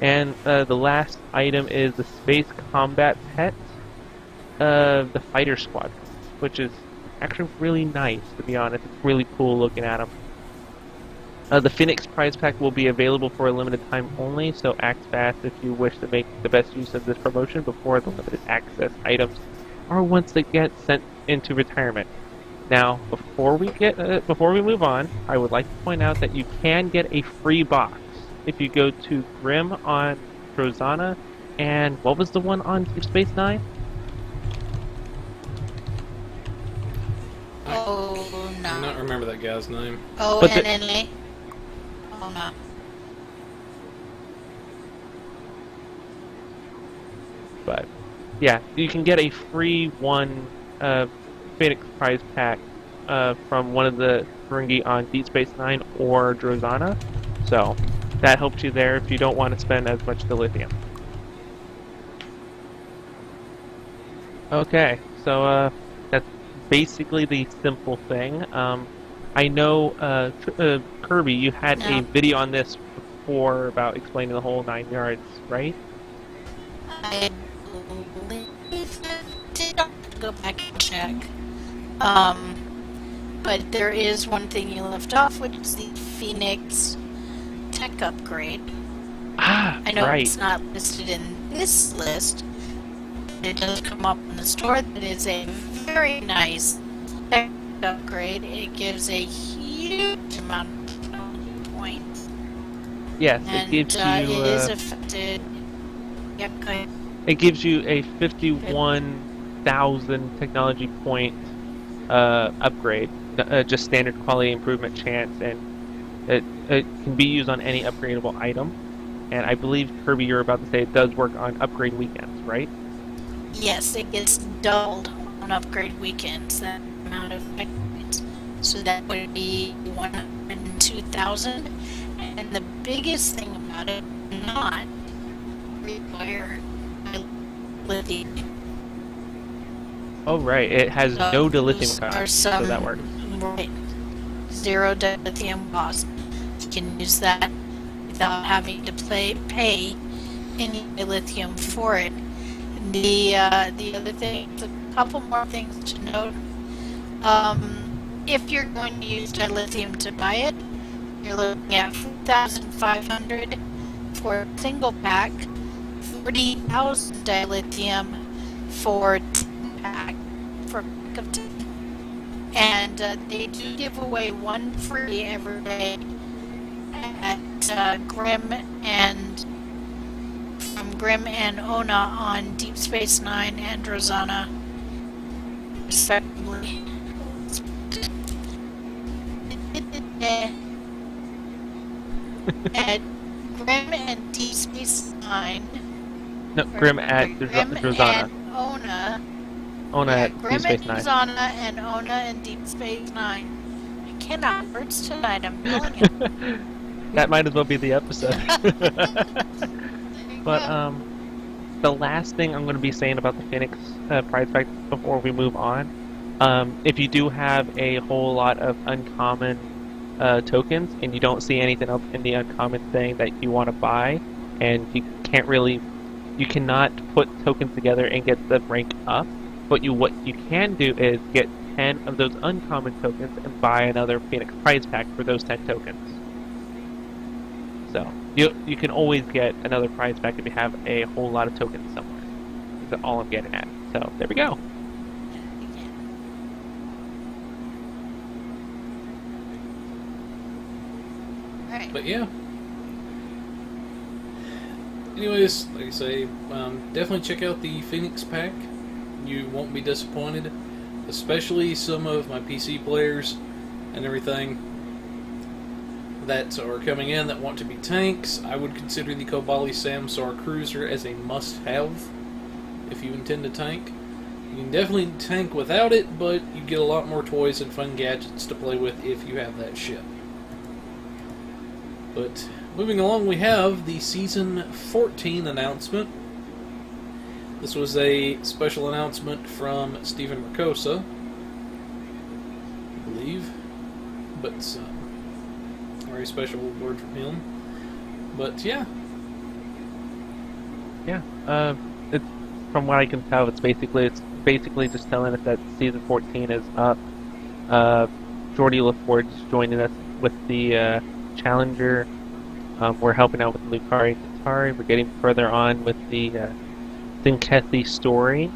And the last item is the Space Combat Pet, the Fighter Squadron, which is actually really nice, to be honest. It's really cool looking at them. The Phoenix Prize Pack will be available for a limited time only, so act fast if you wish to make the best use of this promotion before the limited access items or once they get sent into retirement. Now, before we move on, I would like to point out that you can get a free box if you go to Grim on Drozana, and what was the one on Deep Space Nine? Oh, no. I do not remember that guy's name. Oh, But NNA. Oh, no. But yeah, you can get a free one Phoenix Prize Pack from one of the Ferengi on Deep Space Nine or Drozana, so that helps you there if you don't want to spend as much dilithium. Okay, so that's basically the simple thing. I know, Kirby, you had a video on this before about explaining the whole 9 yards, right? I believe I did have to go back and check. But there is one thing you left off, which is the Phoenix tech upgrade. Ah, I know right. it's not listed in this list, but it does come up in the store. That is a very nice tech upgrade. It gives a huge amount of points. Yes, And it gives you. it is affected. Yep, go ahead. It gives you a 51,000 technology point upgrade, just standard quality improvement chance, and it can be used on any upgradable item. And I believe, Kirby, you're about to say it does work on upgrade weekends, right? Yes, it gets doubled on upgrade weekends, that amount of points. So that would be 102,000. And the biggest thing about it, not require lithium. Oh, right. It has no dilithium Are cost, some, so that works. right, 0 dilithium cost. You can use that without having to pay any lithium for it. The other thing, a couple more things to note. If you're going to use dilithium to buy it, you're looking at 4,500 for a single pack, 40,000 dilithium for 10 pack, for a pack of 10. And they do give away one free every day at Grim and from Grim and Ona on Deep Space Nine and Rosanna, respectively. Grim and Deep Space Nine. No, Grim at Drazana. And Ona. Ona Yeah, at Deep Grim Space and Nine. Drazana and Ona and Deep Space Nine. I cannot words tonight, I'm telling you. That might as well be the episode. But the last thing I'm going to be saying about the Phoenix prize pack before we move on, if you do have a whole lot of uncommon tokens and you don't see anything else in the uncommon thing that you want to buy, and you cannot put tokens together and get the rank up, but what you can do is get 10 of those uncommon tokens and buy another Phoenix prize pack for those 10 tokens. So you can always get another prize pack if you have a whole lot of tokens somewhere. That's all I'm getting at. So there we go. But yeah. Anyways, like I say, definitely check out the Phoenix pack. You won't be disappointed. Especially some of my PC players and everything that are coming in that want to be tanks. I would consider the Kobali Samsar Cruiser as a must-have if you intend to tank. You can definitely tank without it, but you get a lot more toys and fun gadgets to play with if you have that ship. But moving along, we have the Season 14 announcement. This was a special announcement from Stephen Ricosa, I believe, but very special word from him. But yeah. Yeah, it's, from what I can tell, it's basically just telling us that Season 14 is up. Jordy LaForge is joining us with the Challenger. We're helping out with Lucari Katari. We're getting further on with the Enpecee story,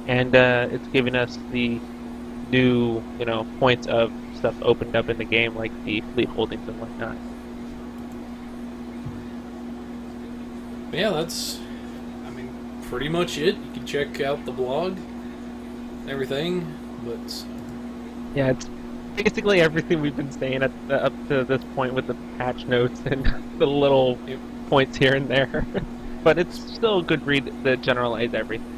and it's giving us the new, points of stuff opened up in the game, like the fleet holdings and whatnot. But yeah, that's, pretty much it. You can check out the blog and everything, but yeah, it's basically everything we've been saying up to this point with the patch notes and the little points here and there. But it's still a good read to generalize everything.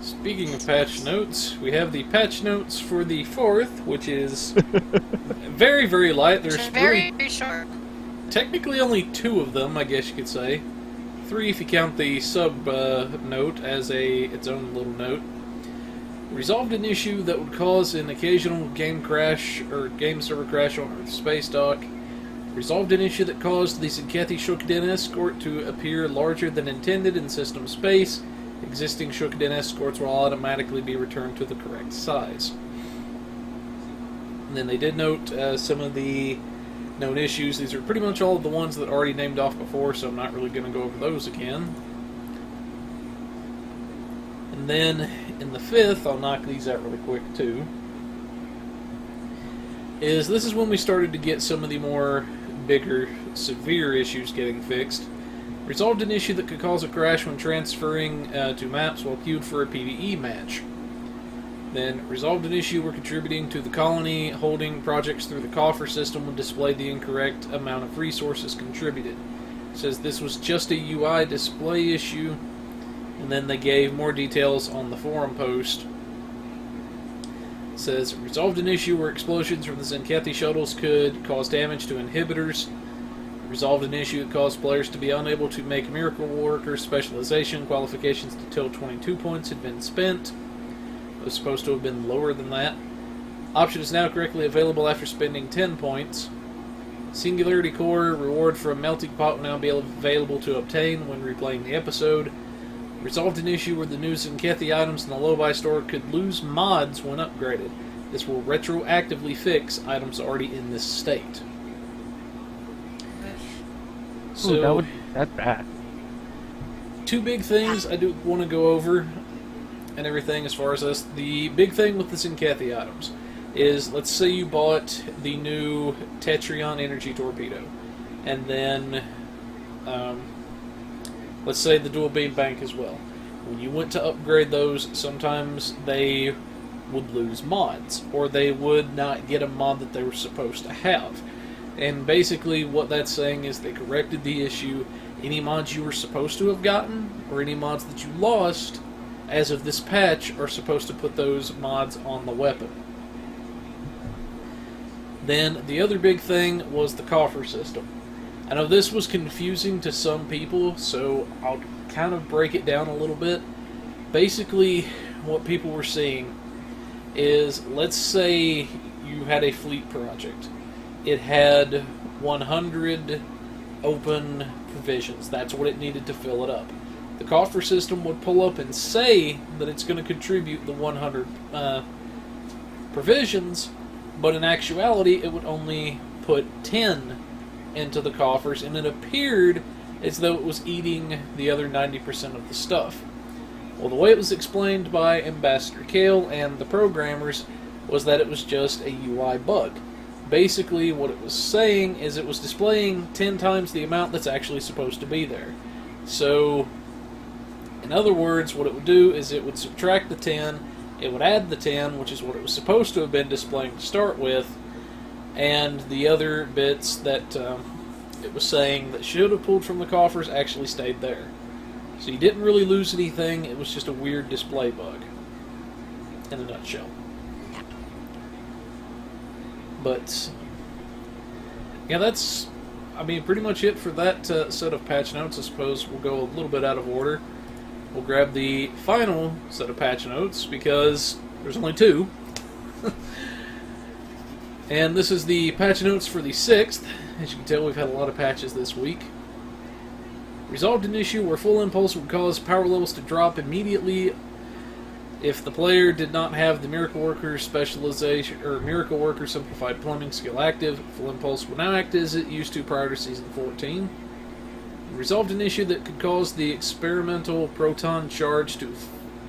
Speaking of patch notes, we have the patch notes for the 4th, which is very, very light. There's very short. Technically only 2 of them, I guess you could say. 3 if you count the sub note as its own little note. Resolved an issue that would cause an occasional game crash or game server crash on Earth's space dock. Resolved an issue that caused the Enpecee Shokuden escort to appear larger than intended in system space. Existing Shokuden escorts will automatically be returned to the correct size. And then they did note some of the known issues. These are pretty much all of the ones that I already named off before, so I'm not really going to go over those again. And then in the 5th, I'll knock these out really quick too, this is when we started to get some of the more bigger, severe issues getting fixed. Resolved an issue that could cause a crash when transferring to maps while queued for a PvE match. Then resolved an issue where contributing to the colony holding projects through the coffer system would display the incorrect amount of resources contributed. It says this was just a UI display issue, and then they gave more details on the forum post. It says, resolved an issue where explosions from the Enpecee shuttles could cause damage to inhibitors. Resolved an issue that caused players to be unable to make Miracle Worker specialization qualifications until 22 points had been spent. It was supposed to have been lower than that. Option is now correctly available after spending 10 points. Singularity Core reward for a melting pot will now be available to obtain when replaying the episode. Resolved an issue where the new Enpecee items in the low-buy store could lose mods when upgraded. This will retroactively fix items already in this state. So, that's bad. 2 big things I do want to go over and everything as far as this. The big thing with the Enpecee items is, let's say you bought the new Tetrion Energy Torpedo, and then let's say the Dual Beam Bank as well. When you went to upgrade those, sometimes they would lose mods, or they would not get a mod that they were supposed to have. And basically what that's saying is they corrected the issue. Any mods you were supposed to have gotten, or any mods that you lost, as of this patch, are supposed to put those mods on the weapon. Then the other big thing was the coffer system. I know this was confusing to some people, so I'll kind of break it down a little bit. Basically, what people were seeing is, let's say you had a fleet project. It had 100 open provisions. That's what it needed to fill it up. The coffer system would pull up and say that it's going to contribute the 100 provisions, but in actuality it would only put 10 into the coffers, and it appeared as though it was eating the other 90% of the stuff. Well, the way it was explained by Ambassador Kale and the programmers was that it was just a UI bug. Basically, what it was saying is it was displaying 10 times the amount that's actually supposed to be there. So, in other words, what it would do is it would subtract the 10, it would add the 10, which is what it was supposed to have been displaying to start with, and the other bits that it was saying that should have pulled from the coffers actually stayed there. So you didn't really lose anything, it was just a weird display bug, in a nutshell. But, yeah, that's, I mean, pretty much it for that set of patch notes. I suppose we'll go a little bit out of order. We'll grab the final set of patch notes, because there's only two. And this is the patch notes for the 6th. As you can tell, we've had a lot of patches this week. Resolved an issue where full impulse would cause power levels to drop immediately if the player did not have the Miracle Worker specialization, or Miracle Worker Simplified Plumbing skill active. Full impulse will now act as it used to prior to Season 14. Resolved an issue that could cause the experimental proton charge to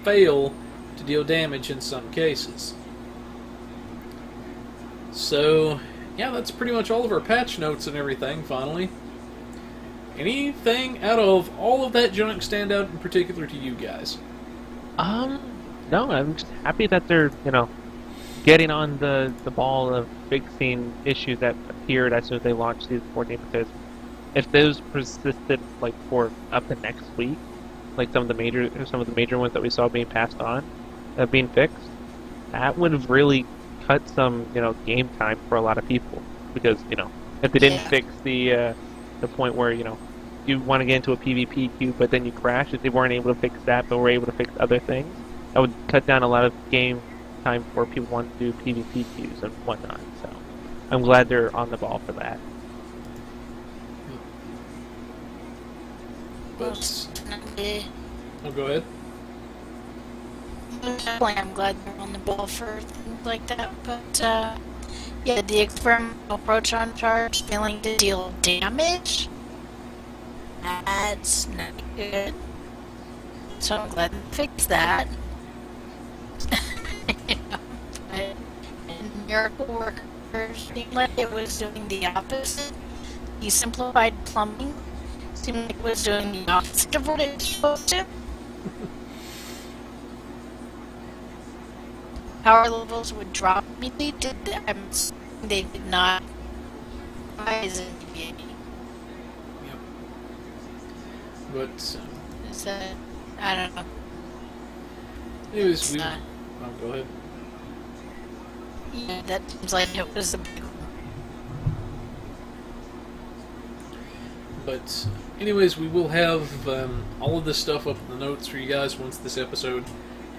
fail to deal damage in some cases. So, yeah, that's pretty much all of our patch notes and everything, finally. Anything out of all of that junk stand out in particular to you guys? No, I'm just happy that they're, getting on the ball of fixing issues that appeared as soon as they launched Season 14, because if those persisted, for up to next week, some of the major ones that we saw being passed on, being fixed, that would have really cut some, game time for a lot of people, because, if they didn't fix the point where, you want to get into a PvP queue, but then you crash, if they weren't able to fix that, but were able to fix other things, that would cut down a lot of game time for people wanting to do PvP queues and whatnot. So I'm glad they're on the ball for that. Oh, go ahead. Definitely, I'm glad they're on the ball for things like that. But yeah, the experimental proton charge failing to deal damage. That's not good. So I'm glad they fixed that. But in Miracle Workers, seemed like it was doing the opposite. The simplified plumbing seemed like it was doing the opposite of what it was supposed to. Power levels would drop immediately. They did not rise in the Yep. But is that, I don't know. anyways, Not. Oh, go ahead. Yeah, that seems like it was a big one. But anyways, we will have all of this stuff up in the notes for you guys once this episode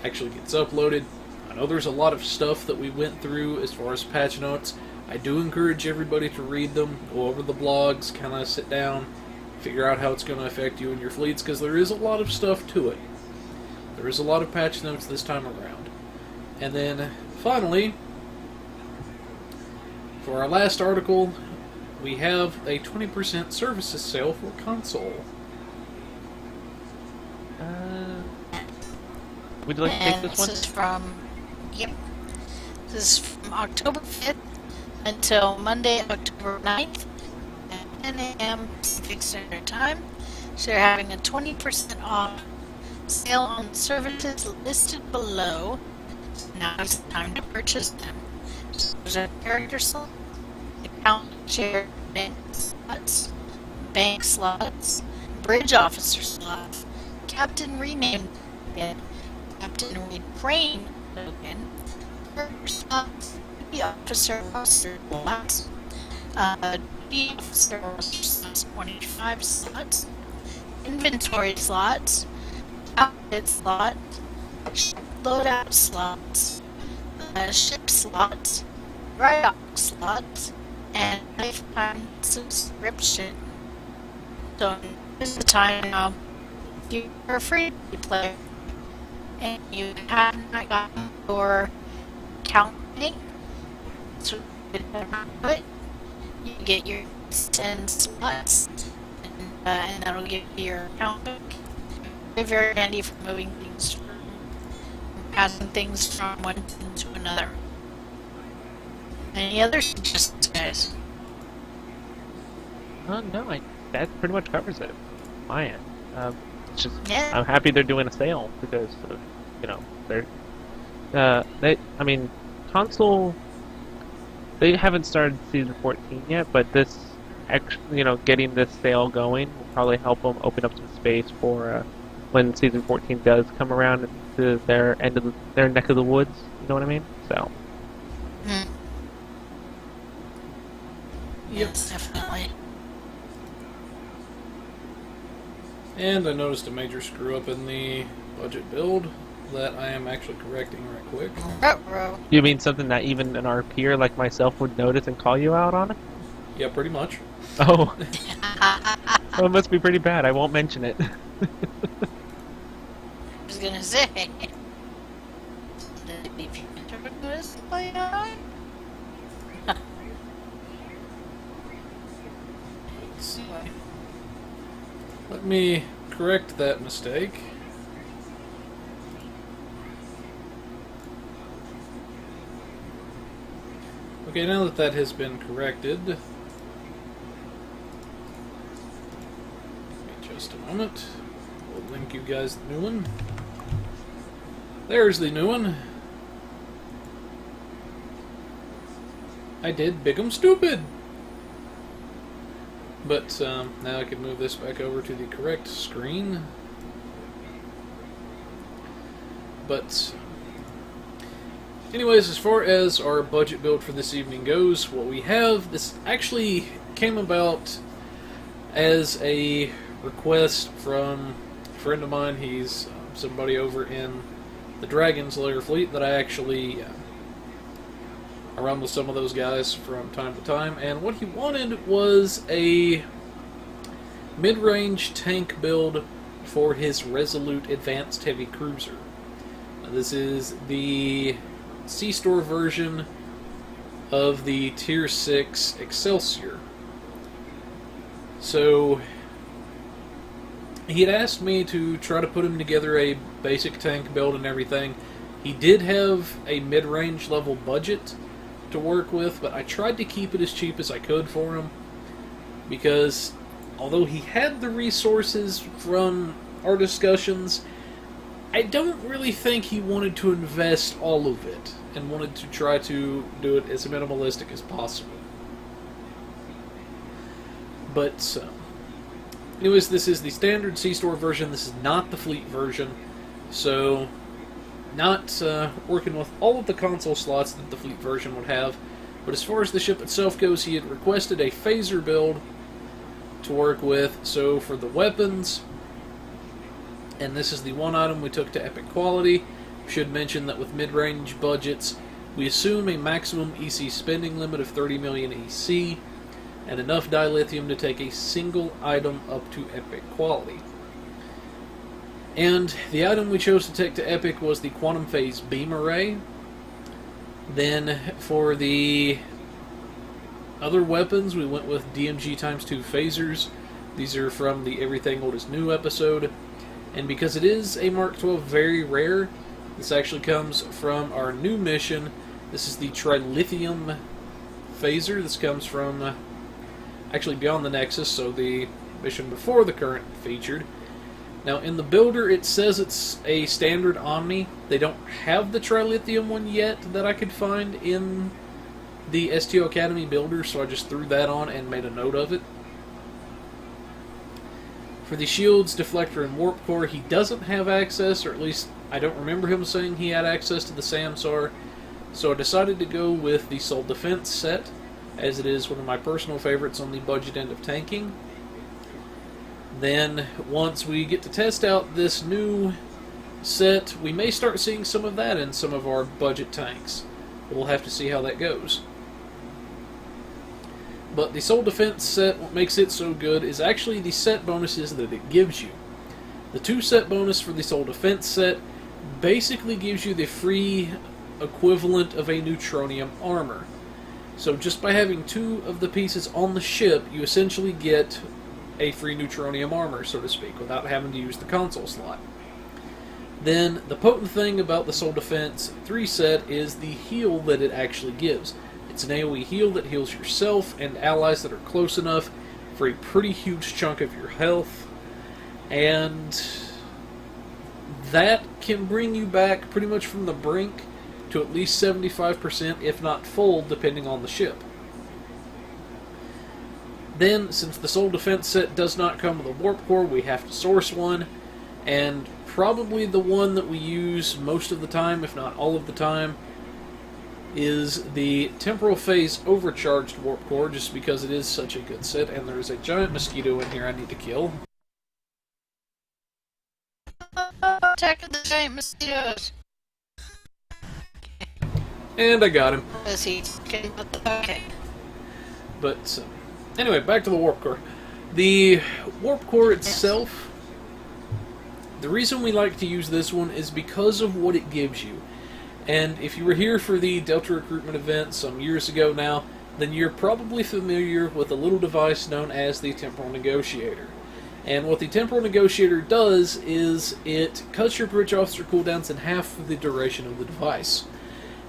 actually gets uploaded. I know there's a lot of stuff that we went through as far as patch notes. I do encourage everybody to read them, go over the blogs, kind of sit down, figure out how it's going to affect you and your fleets, because there is a lot of stuff to it. There is a lot of patch notes this time around. And then, finally, for our last article, we have a 20% services sale for console. Would you like to take this one? This is from, this is from October 5th until Monday, October 9th at 10 a.m. Pacific Standard Time. So they're having a 20% off sale on services listed below. Now is the time to purchase them. So there's a character select, count chair bank slots, bridge officer slots, captain rename token, captain retrain token, slots, duty officer roster slots, duty officer roster slots 25 slots, inventory slots, outfit slot, loadout slots, ship slots, dry dock slots, and lifetime subscription. So this is the time now you're a free player and you have not gotten your count link, so you get your 10 slots, and that'll give you your account book. Very, very handy for moving things, passing things from one thing to another. Any other suggestions, guys? No, that pretty much covers it. My end. It's just Yeah. I'm happy they're doing a sale because they're console. They haven't started season 14 yet, but this getting this sale going will probably help them open up some space for when season 14 does come around to their end of their neck of the woods. You know what I mean? So. Mm. Yep. Yes, definitely. And I noticed a major screw up in the budget build that I am actually correcting right quick. Ruh-roh. You mean something that even an RPer like myself would notice and call you out on it? Yeah, pretty much. Oh. Well, it must be pretty bad. I won't mention it. I was gonna say. If you interpret this play on. Let me correct that mistake. Okay, now that that has been corrected, give me just a moment. We'll link you guys the new one. There's the new one. I did big 'em stupid. But now I can move this back over to the correct screen. But anyways, as far as our budget build for this evening goes, what we have, this actually came about as a request from a friend of mine. He's somebody over in the Dragon's Lair fleet that I actually I run with some of those guys from time to time, and what he wanted was a mid-range tank build for his Resolute Advanced Heavy Cruiser. This is the C-Store version of the Tier 6 Excelsior. So he had asked me to try to put him together a basic tank build and everything. He did have a mid-range level budget to work with, but I tried to keep it as cheap as I could for him, because although he had the resources from our discussions, I don't really think he wanted to invest all of it, and wanted to try to do it as minimalistic as possible. But anyways, this is the standard C-Store version. This is not the fleet version, so not working with all of the console slots that the fleet version would have. But as far as the ship itself goes, he had requested a phaser build to work with. So for the weapons, and this is the one item we took to epic quality. Should mention that with mid-range budgets, we assume a maximum EC spending limit of 30 million EC, and enough dilithium to take a single item up to epic quality. And the item we chose to take to epic was the Quantum Phase Beam Array. Then for the other weapons, we went with DMG ×2 phasers. These are from the Everything Old is New episode. And because it is a Mark 12 very rare, this actually comes from our new mission. This is the Trilithium phaser. This comes from actually Beyond the Nexus, so the mission before the current featured. Now, in the builder, it says it's a standard Omni. They don't have the Trilithium one yet that I could find in the STO Academy builder, so I just threw that on and made a note of it. For the shields, deflector, and warp core, he doesn't have access, or at least I don't remember him saying he had access to the SAMSAR, so I decided to go with the Soul Defense set, as it is one of my personal favorites on the budget end of tanking. Then, once we get to test out this new set, we may start seeing some of that in some of our budget tanks. We'll have to see how that goes. But the Soul Defense set, what makes it so good is actually the set bonuses that it gives you. The 2 set bonus for the Soul Defense set basically gives you the free equivalent of a neutronium armor. So just by having 2 of the pieces on the ship, you essentially get a free neutronium armor, so to speak, without having to use the console slot. Then, the potent thing about the Soul Defense 3 set is the heal that it actually gives. It's an AoE heal that heals yourself and allies that are close enough for a pretty huge chunk of your health. And that can bring you back pretty much from the brink to at least 75%, if not full, depending on the ship. Then, since the Soul Defense set does not come with a warp core, we have to source one, and probably the one that we use most of the time, if not all of the time, is the Temporal Phase Overcharged Warp Core, just because it is such a good set, and there's a giant mosquito in here I need to kill. Attack the giant mosquitoes. And I got him. Okay. But, anyway, back to the Warp Core. The Warp Core itself, the reason we like to use this one is because of what it gives you. And if you were here for the Delta recruitment event some years ago now, then you're probably familiar with a little device known as the Temporal Negotiator. And what the Temporal Negotiator does is it cuts your bridge officer cooldowns in half for the duration of the device.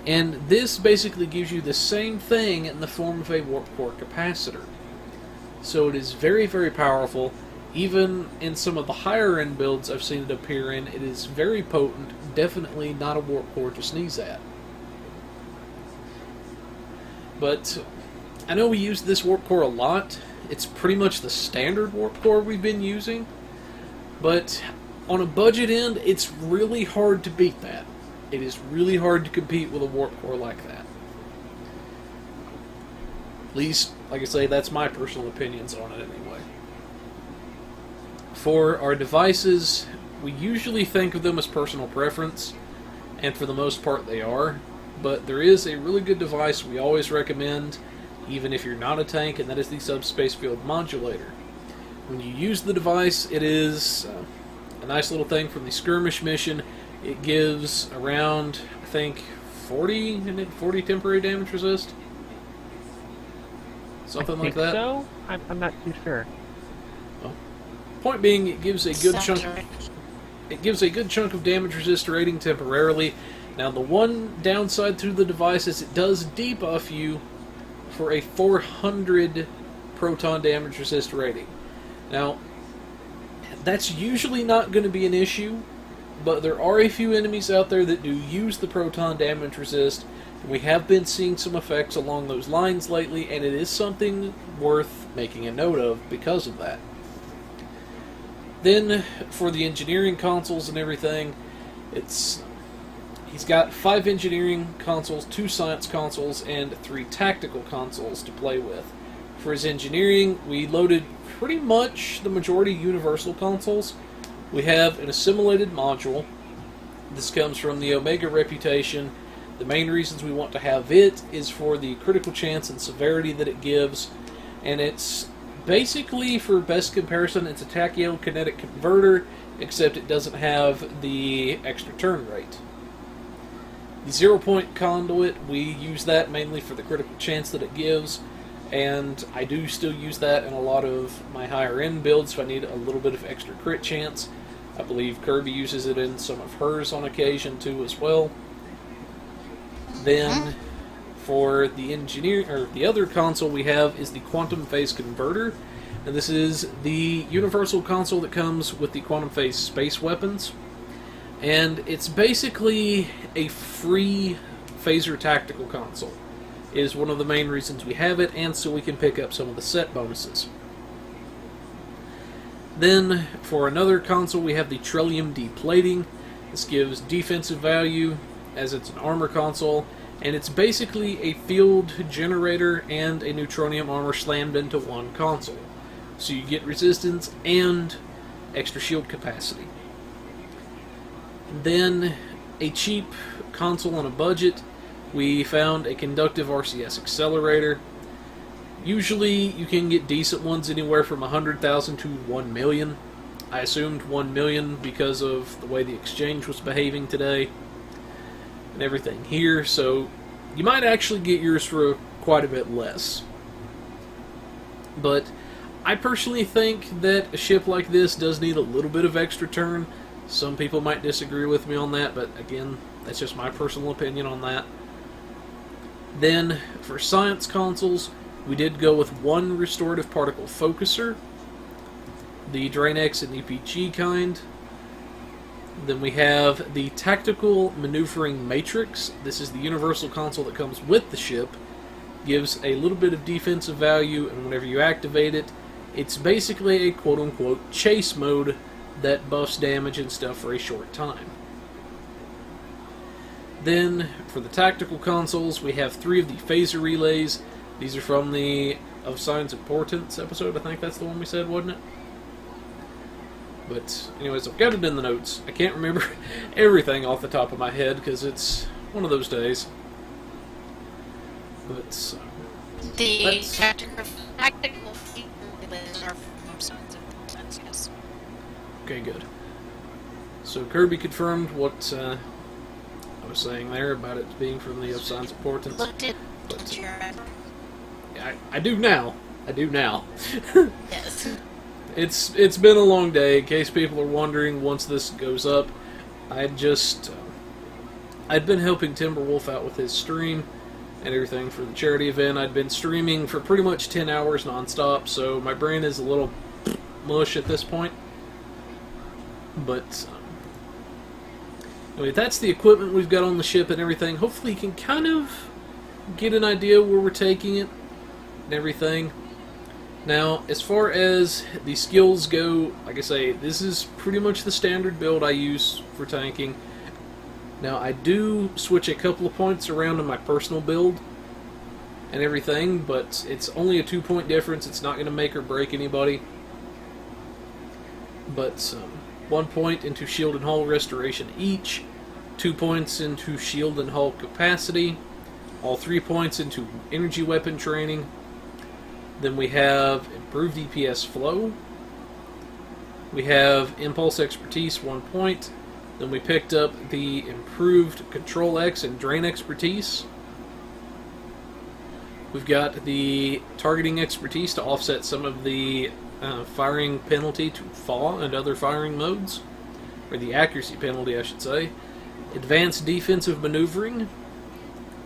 And this basically gives you the same thing in the form of a warp core capacitor. So it is very, very powerful. Even in some of the higher end builds I've seen it appear in, it is very potent, definitely not a warp core to sneeze at. But I know we use this warp core a lot. It's pretty much the standard warp core we've been using. But on a budget end, it's really hard to beat that. It is really hard to compete with a warp core like that. At least, like I say, that's my personal opinions on it anyway. For our devices, we usually think of them as personal preference, and for the most part they are, but there is a really good device we always recommend, even if you're not a tank, and that is the Subspace Field Modulator. When you use the device, it is a nice little thing from the skirmish mission. It gives around, I think, 40 temporary damage resist? Something like that? So? I'm not too sure. Point being, it gives a good chunk. It gives a good chunk of damage resist rating temporarily. Now, the one downside to the device is it does debuff you for a 400 proton damage resist rating. Now, that's usually not going to be an issue, but there are a few enemies out there that do use the proton damage resist. And we have been seeing some effects along those lines lately, and it is something worth making a note of because of that. Then, for the engineering consoles and everything, he's got 5 engineering consoles, 2 science consoles, and 3 tactical consoles to play with. For his engineering, we loaded pretty much the majority universal consoles. We have an assimilated module. This comes from the Omega reputation. The main reasons we want to have it is for the critical chance and severity that it gives, and it's basically, for best comparison, it's a tachyokinetic converter, except it doesn't have the extra turn rate. The 0-point conduit, we use that mainly for the critical chance that it gives, and I do still use that in a lot of my higher end builds if I need a little bit of extra crit chance. I believe Kirby uses it in some of hers on occasion too as well. Then, for the the other console we have is the Quantum Phase Converter, and this is the universal console that comes with the Quantum Phase space weapons, and it's basically a free phaser tactical console. is one of the main reasons we have it, and so we can pick up some of the set bonuses. Then, for another console, we have the Trillium Deplating. This gives defensive value, as it's an armor console, and it's basically a field generator and a neutronium armor slammed into one console. So you get resistance and extra shield capacity. Then, a cheap console on a budget, we found a conductive RCS accelerator. Usually you can get decent ones anywhere from 100,000 to 1 million. I assumed 1 million because of the way the exchange was behaving today and everything here, so you might actually get yours for quite a bit less. But I personally think that a ship like this does need a little bit of extra turn. Some people might disagree with me on that, but again, that's just my personal opinion on that. Then, for science consoles, we did go with one restorative particle focuser, the Drain X and EPG kind. Then we have the Tactical Maneuvering Matrix. This is the universal console that comes with the ship. Gives a little bit of defensive value, and whenever you activate it, it's basically a quote-unquote chase mode that buffs damage and stuff for a short time. Then, for the tactical consoles, we have 3 of the phaser relays. These are from the Of Science Importance episode. I think that's the one we said, wasn't it? But, anyways, I've got it in the notes. I can't remember everything off the top of my head, because it's one of those days. But, The tactical relays are from Of Science Importance, yes. okay, good. So, Kirby confirmed what I was saying there about it being from the Of Science Importance. Looked at, But, do you remember? I do now. I do now. Yes. It's been a long day. In case people are wondering, once this goes up, I'd been helping Timberwolf out with his stream and everything for the charity event. I'd been streaming for pretty much 10 hours nonstop, so my brain is a little mush at this point. But anyway, that's the equipment we've got on the ship and everything. Hopefully you can kind of get an idea where we're taking it and everything. Now, as far as the skills go, like I say, this is pretty much the standard build I use for tanking. Now, I do switch a couple of points around in my personal build and everything, but it's only a 2-point difference. It's not going to make or break anybody. But 1 point into shield and hull restoration each, 2 points into shield and hull capacity, all 3 points into energy weapon training. Then we have improved DPS flow. We have impulse expertise, 1 point. Then we picked up the improved control X and drain expertise. We've got the targeting expertise to offset some of the firing penalty to thaw and other firing modes, or the accuracy penalty, I should say. Advanced defensive maneuvering.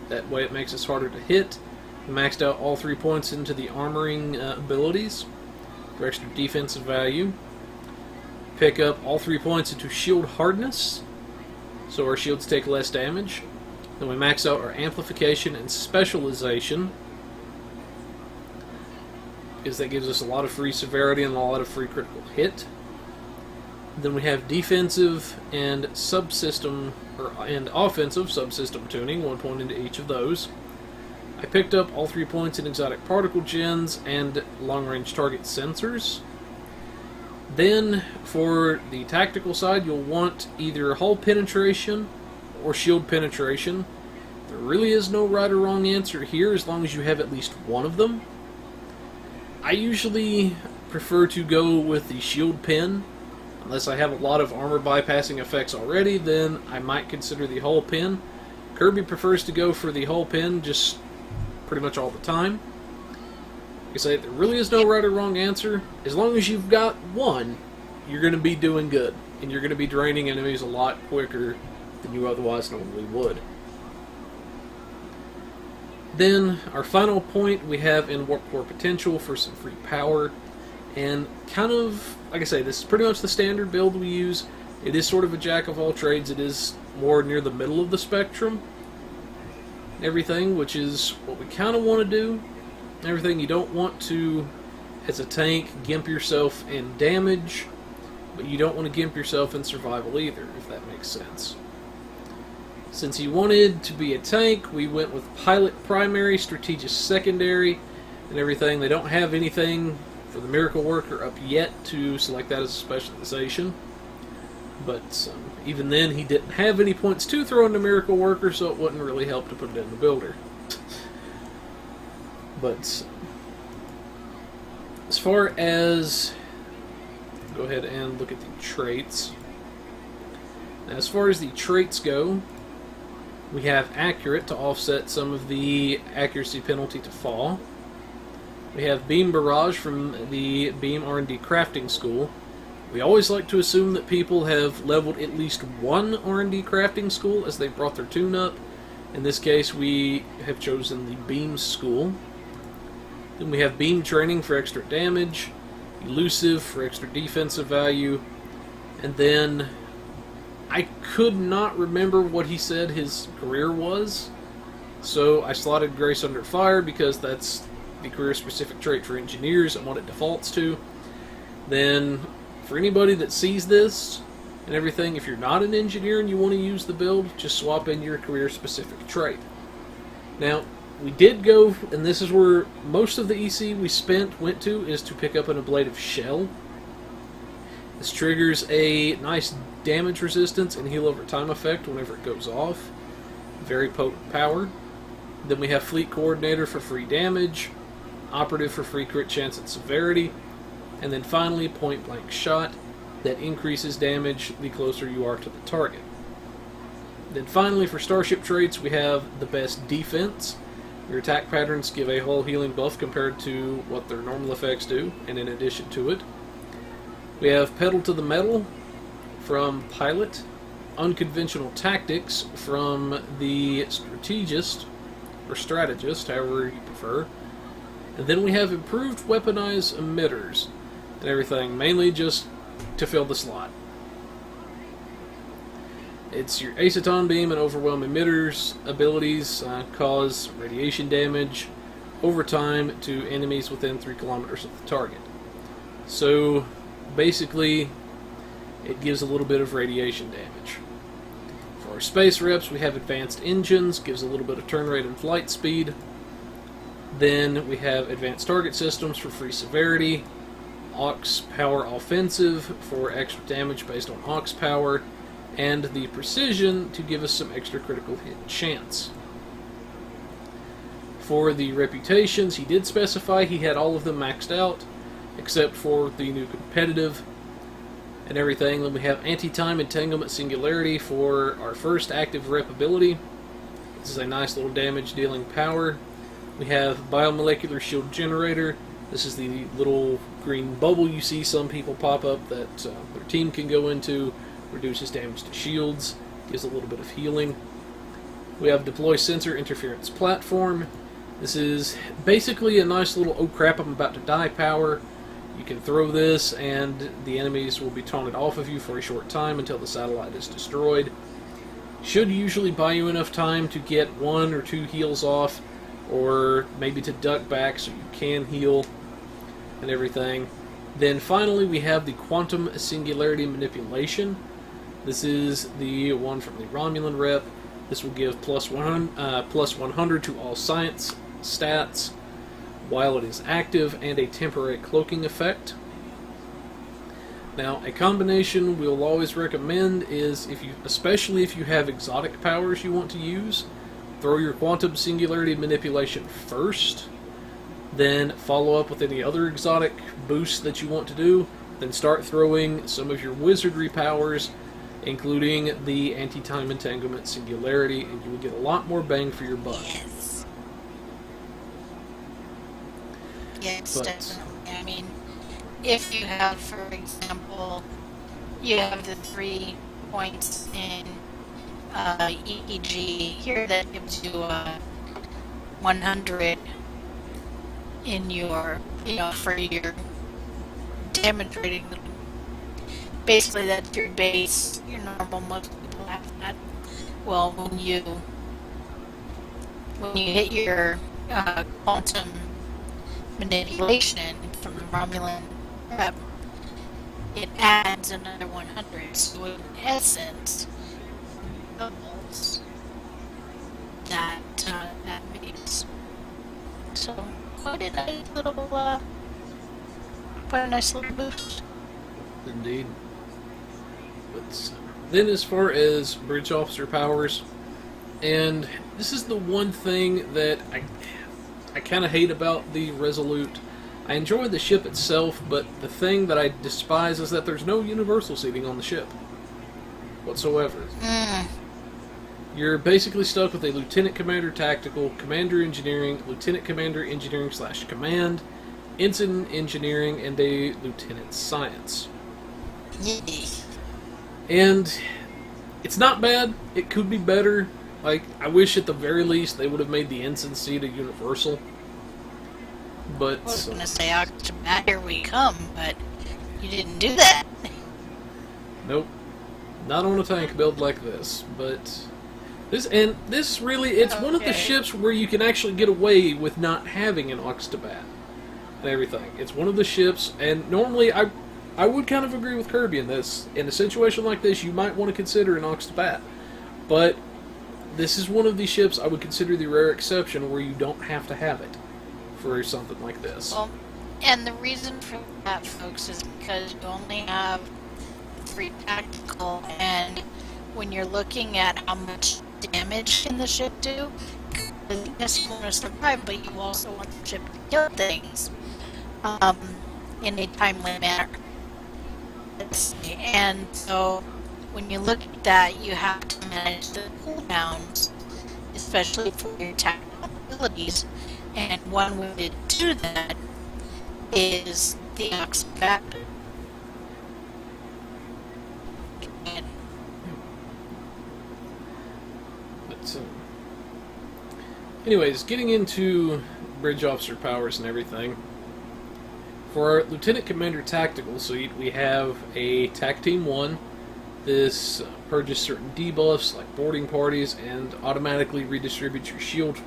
That way it makes us harder to hit. We maxed out all 3 points into the armoring abilities for extra defensive value. Pick up all 3 points into shield hardness, so our shields take less damage. Then we max out our amplification and specialization, because that gives us a lot of free severity and a lot of free critical hit. Then we have defensive and subsystem, and offensive subsystem tuning, 1 point into each of those. I picked up all 3 points in exotic particle gens and long-range target sensors. Then, for the tactical side, you'll want either hull penetration or shield penetration. There really is no right or wrong answer here, as long as you have at least one of them. I usually prefer to go with the shield pen. Unless I have a lot of armor bypassing effects already, then I might consider the hull pen. Kirby prefers to go for the hull pen just pretty much all the time. Like I say, there really is no right or wrong answer. As long as you've got one, you're going to be doing good. And you're going to be draining enemies a lot quicker than you otherwise normally would. Then, our final point we have in Warp Core Potential for some free power. And kind of, like I say, this is pretty much the standard build we use. It is sort of a jack of all trades. It is more near the middle of the spectrum. and everything, which is what we kind of want to do. Everything you don't want to, as a tank, gimp yourself in damage, but you don't want to gimp yourself in survival either, if that makes sense. Since he wanted to be a tank, we went with pilot primary, strategist secondary, and everything. They don't have anything for the miracle worker up yet to select that as a specialization. But even then, he didn't have any points to throw into miracle worker, so it wouldn't really help to put it in the builder. But as far as, go ahead and look at the traits. Now, as far as the traits go, we have accurate to offset some of the accuracy penalty to fall. We have beam barrage from the beam R&D crafting school. We always like to assume that people have leveled at least one R&D crafting school as they brought their tune up. In this case, we have chosen the beam school. Then we have beam training for extra damage, elusive for extra defensive value, and then I could not remember what he said his career was, so I slotted Grace Under Fire because that's the career-specific trait for engineers and what it defaults to. Then, for anybody that sees this and everything, if you're not an engineer and you want to use the build, just swap in your career-specific trait. Now, we did go, and this is where most of the EC we went to, is to pick up an ablative shell. This triggers a nice damage resistance and heal over time effect whenever it goes off. Very potent power. Then we have Fleet Coordinator for free damage, Operative for free crit chance and severity, and then finally Point Blank Shot that increases damage the closer you are to the target. Then finally for Starship traits we have the best defense. Your attack patterns give a hull healing buff compared to what their normal effects do, and in addition to it. We have Pedal to the Metal from Pilot, Unconventional Tactics from the Strategist, or Strategist, however you prefer. And then we have Improved Weaponized Emitters and everything, mainly just to fill the slot. It's your Aceton Beam and Overwhelm Emitters abilities cause radiation damage over time to enemies within 3 kilometers of the target. So basically, it gives a little bit of radiation damage. For our space reps, we have Advanced Engines, gives a little bit of turn rate and flight speed. Then we have Advanced Target Systems for free severity, Aux Power Offensive for extra damage based on Aux Power, and the Precision to give us some extra critical hit chance. For the reputations, he did specify he had all of them maxed out, except for the new competitive and everything. Then we have Anti-Time Entanglement Singularity for our first active rep ability. This is a nice little damage dealing power. We have Biomolecular Shield Generator. This is the little green bubble you see some people pop up that their team can go into. Reduces damage to shields, gives a little bit of healing. We have Deploy Sensor Interference Platform. This is basically a nice little oh crap I'm about to die power. You can throw this and the enemies will be taunted off of you for a short time until the satellite is destroyed. Should usually buy you enough time to get 1 or 2 heals off, or maybe to duck back so you can heal and everything. Then finally we have the Quantum Singularity Manipulation. This is the one from the Romulan rep. This will give plus 100 to all science stats while it is active, and a temporary cloaking effect. Now, a combination we'll always recommend is, especially if you have exotic powers you want to use, throw your Quantum Singularity Manipulation first, then follow up with any other exotic boosts that you want to do, then start throwing some of your wizardry powers, including the Anti-Time Entanglement Singularity, and you will get a lot more bang for your buck. Yes, definitely. I mean, if you have, for example, you have the 3 points in EEG here that gives you 100 in your, for your damage rating. Basically, that's your base, your normal. Most people have that. Well, when you when you hit your quantum manipulation from the Romulan rep, it adds another 100. So in essence, doubles that base. So quite a nice little boost. Indeed. But then as far as bridge officer powers, and this is the one thing that I kind of hate about the Resolute. I enjoy the ship itself, but the thing that I despise is that there's no universal seating on the ship whatsoever. You're basically stuck with a Lieutenant Commander Tactical, Commander Engineering, Lieutenant Commander Engineering / Command, Ensign Engineering, and a Lieutenant Science. And it's not bad. It could be better. Like, I wish at the very least they would have made the Ensign seat a universal. But I was going to say, Octobat, here we come, but you didn't do that. Nope. Not on a tank build like this. But this really, it's one of the ships where you can actually get away with not having an Octobat and everything. It's one of the ships, and normally I would kind of agree with Kirby in this. In a situation like this, you might want to consider an Octobat. But this is one of the ships I would consider the rare exception where you don't have to have it for something like this. Well, and the reason for that, folks, is because you only have 3 tactical, and when you're looking at how much damage can the ship do, yes, you want to survive, but you also want the ship to kill things in a timely manner. And so when you look at that, you have to manage the cooldowns, especially for your tactical abilities. And one way to do that is the Octobat. But, anyways, getting into bridge officer powers and everything. For our Lieutenant Commander Tactical suite, we have a TAC Team 1. This purges certain debuffs like boarding parties and automatically redistributes your shield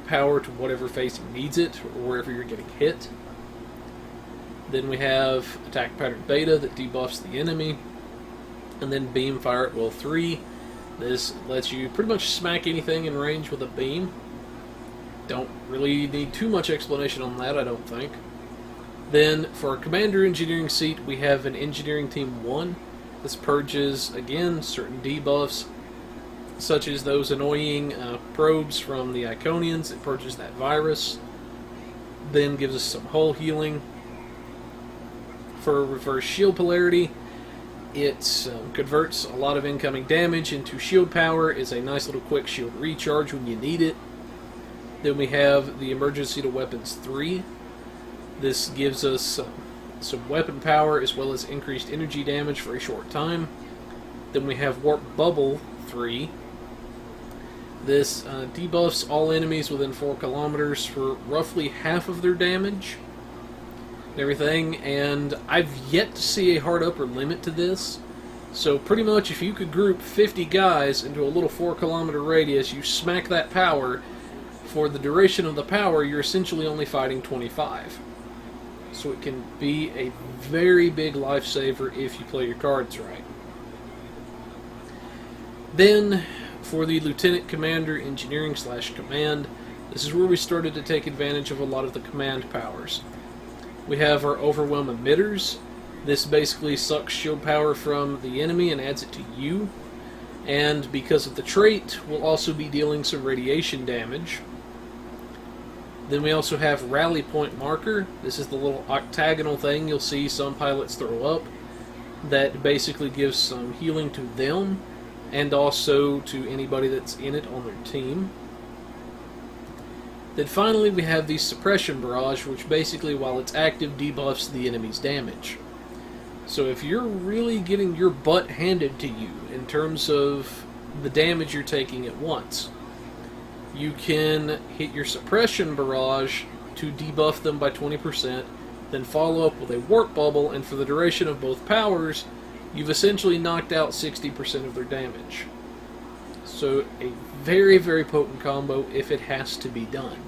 power to whatever facing needs it or wherever you're getting hit. Then we have Attack Pattern Beta that debuffs the enemy. And then Beam Fire at Will 3. This lets you pretty much smack anything in range with a beam. Don't really need too much explanation on that, I don't think. Then, for our Commander Engineering seat, we have an Engineering Team 1. This purges, again, certain debuffs, such as those annoying probes from the Iconians. It purges that virus. Then gives us some hull healing. For Reverse Shield Polarity, it converts a lot of incoming damage into shield power. It's a nice little quick shield recharge when you need it. Then we have the Emergency to Weapons 3. This gives us some weapon power as well as increased energy damage for a short time. Then we have Warp Bubble 3. This debuffs all enemies within 4 kilometers for roughly half of their damage and everything, and I've yet to see a hard upper limit to this. So pretty much if you could group 50 guys into a little 4 kilometer radius, you smack that power. For the duration of the power, you're essentially only fighting 25. So it can be a very big lifesaver if you play your cards right. Then, for the Lieutenant Commander Engineering / Command, this is where we started to take advantage of a lot of the command powers. We have our Overwhelm Emitters. This basically sucks shield power from the enemy and adds it to you. And because of the trait, we'll also be dealing some radiation damage. Then we also have Rally Point Marker. This is the little octagonal thing you'll see some pilots throw up that basically gives some healing to them and also to anybody that's in it on their team. Then finally we have the Suppression Barrage, which basically, while it's active, debuffs the enemy's damage. So if you're really getting your butt handed to you in terms of the damage you're taking at once, you can hit your Suppression Barrage to debuff them by 20%, then follow up with a Warp Bubble, and for the duration of both powers, you've essentially knocked out 60% of their damage. So a very, very potent combo if it has to be done.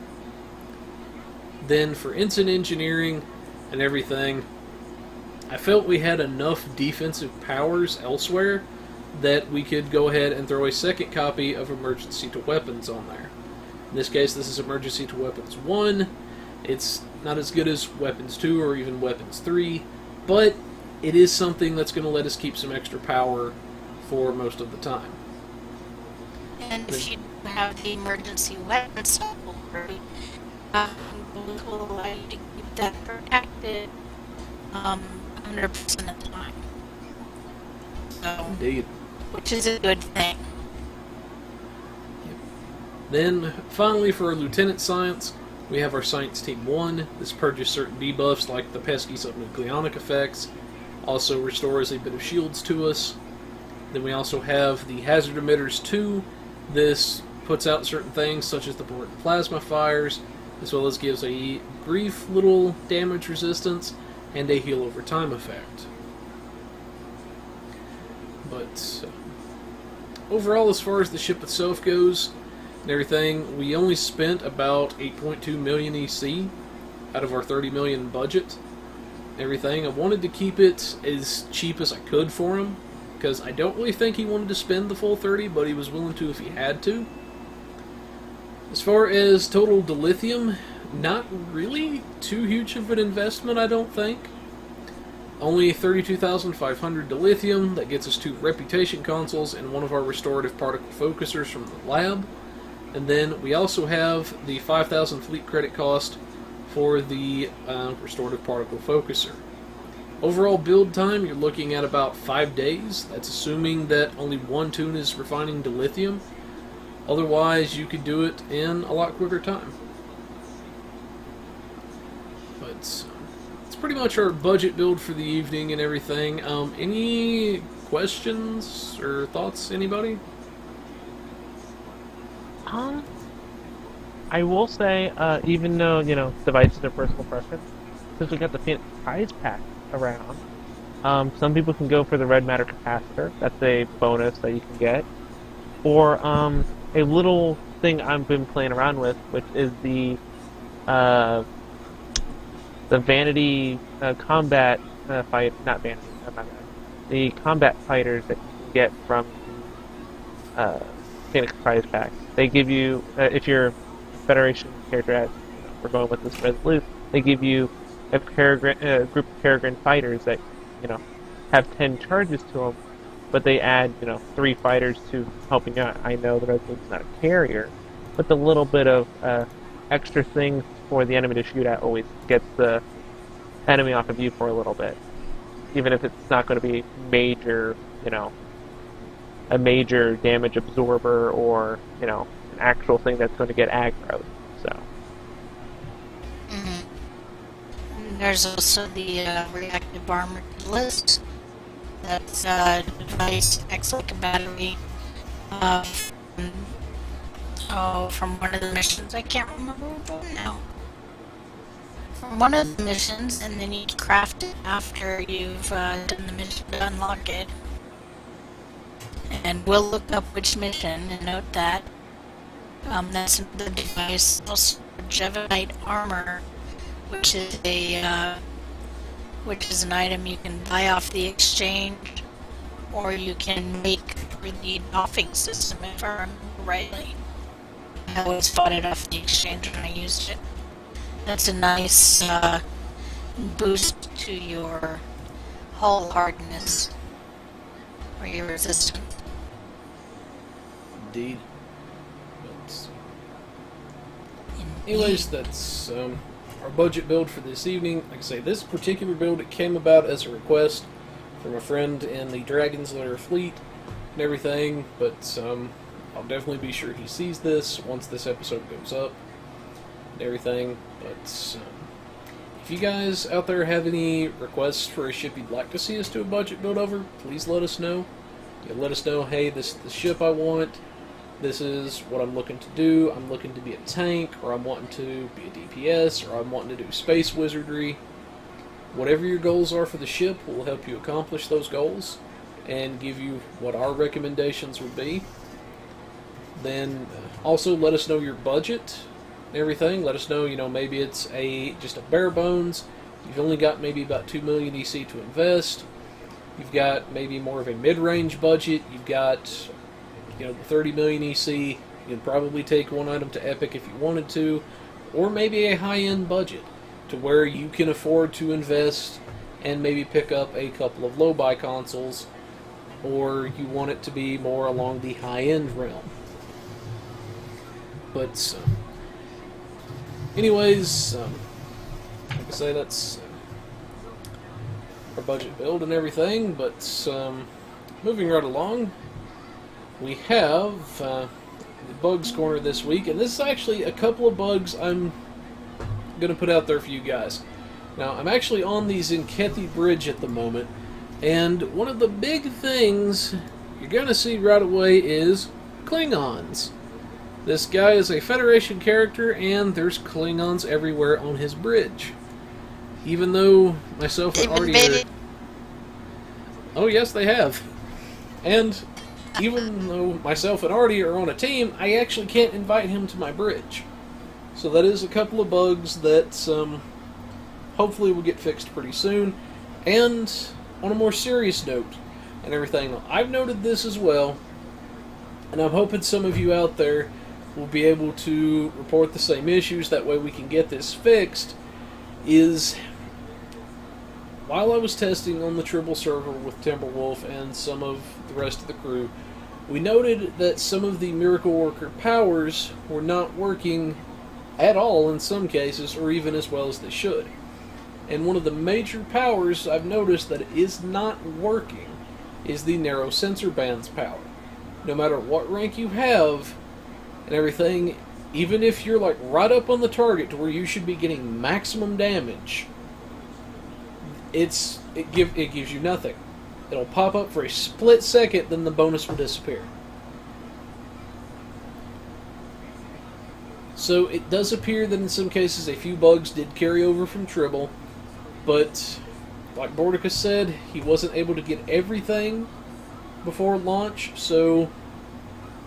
Then for instant engineering and everything, I felt we had enough defensive powers elsewhere that we could go ahead and throw a second copy of Emergency to Weapons on there. In this case, this is Emergency to Weapons 1. It's not as good as Weapons 2 or even Weapons 3, but it is something that's going to let us keep some extra power for most of the time. And if you have the emergency weapons already, will allow you to keep that protected 100% of the time. So, Indeed. which is a good thing. Then, finally, for our Lieutenant Science, we have our Science Team 1. This purges certain debuffs like the pesky subnucleonic effects, also restores a bit of shields to us. Then we also have the Hazard Emitters 2. This puts out certain things such as the bullet and plasma fires, as well as gives a brief little damage resistance and a heal over time effect. But overall, as far as the ship itself goes and everything, we only spent about 8.2 million EC out of our 30 million budget. Everything. I wanted to keep it as cheap as I could for him, because I don't really think he wanted to spend the full 30, but he was willing to if he had to. As far as total dilithium, not really too huge of an investment, I don't think. Only 32,500 dilithium. That gets us 2 reputation consoles and one of our restorative particle focusers from the lab. And then we also have the 5,000 fleet credit cost for the restorative particle focuser. Overall build time, you're looking at about 5 days. That's assuming that only one tune is refining dilithium. Otherwise, you could do it in a lot quicker time. But it's pretty much our budget build for the evening and everything. Any questions or thoughts, anybody? I will say, even though, devices are personal preference, since we got the Phoenix prize pack around, some people can go for the red matter capacitor. That's a bonus that you can get. Or a little thing I've been playing around with, which is the vanity combat fight, not vanity, the combat fighters that you can get from Phoenix prize pack. They give you, if you're Federation character, as we're going with this Resolute, they give you a group of Peregrine fighters that have 10 charges to them, but they add 3 fighters to helping out. I know the Resolute's not a carrier, but the little bit of extra things for the enemy to shoot at always gets the enemy off of you for a little bit, even if it's not going to be major, a major damage absorber or an actual thing that's going to get aggroed. So. There's also the reactive armor list. That's a device acts like a battery. From one of the missions. I can't remember which one now. From one of the missions, and then you craft it after you've done the mission to unlock it. And we'll look up which mission and note that. That's the device. Also, Jevite armor, which is an item you can buy off the exchange, or you can make through the doffing system, if I remember rightly. I always bought it off the exchange when I used it. That's a nice boost to your hull hardness or your resistance. Indeed. Anyways, that's our budget build for this evening. Like I say, this particular build, it came about as a request from a friend in the Dragon's Lair fleet and everything, but I'll definitely be sure he sees this once this episode goes up and everything. But if you guys out there have any requests for a ship you'd like to see us do a budget build over, please let us know. Let us know, hey, this is the ship I want. This is what I'm looking to do. I'm looking to be a tank, or I'm wanting to be a DPS, or I'm wanting to do space wizardry. Whatever your goals are for the ship, we'll help you accomplish those goals and give you what our recommendations would be. then also let us know your budget and everything. Let us know, maybe it's just a bare bones. You've only got maybe about 2 million EC to invest. You've got maybe more of a mid-range budget. You've got, the 30 million EC. You could probably take one item to Epic if you wanted to, or maybe a high-end budget to where you can afford to invest and maybe pick up a couple of low-buy consoles, or you want it to be more along the high-end realm. But, anyways, like I say, that's our budget build and everything, but moving right along, we have the Bugs Corner this week, and this is actually a couple of bugs I'm going to put out there for you guys. Now, I'm actually on the Enpecee Bridge at the moment, and one of the big things you're going to see right away is Klingons. This guy is a Federation character, and there's Klingons everywhere on his bridge. Even though myself and Artie are... Oh, yes, they have. And even though myself and Artie are on a team, I actually can't invite him to my bridge. So that is a couple of bugs that hopefully will get fixed pretty soon. And on a more serious note and everything, I've noted this as well, and I'm hoping some of you out there will be able to report the same issues. That way we can get this fixed. Is while I was testing on the Tribble server with Timberwolf and some of the rest of the crew, we noted that some of the Miracle Worker powers were not working at all in some cases, or even as well as they should. And one of the major powers I've noticed that is not working is the Narrow Sensor Band's power. No matter what rank you have and everything, even if you're like right up on the target to where you should be getting maximum damage, it gives you nothing. It'll pop up for a split second, then the bonus will disappear. So it does appear that in some cases a few bugs did carry over from Tribble, but like Bordicus said, he wasn't able to get everything before launch, so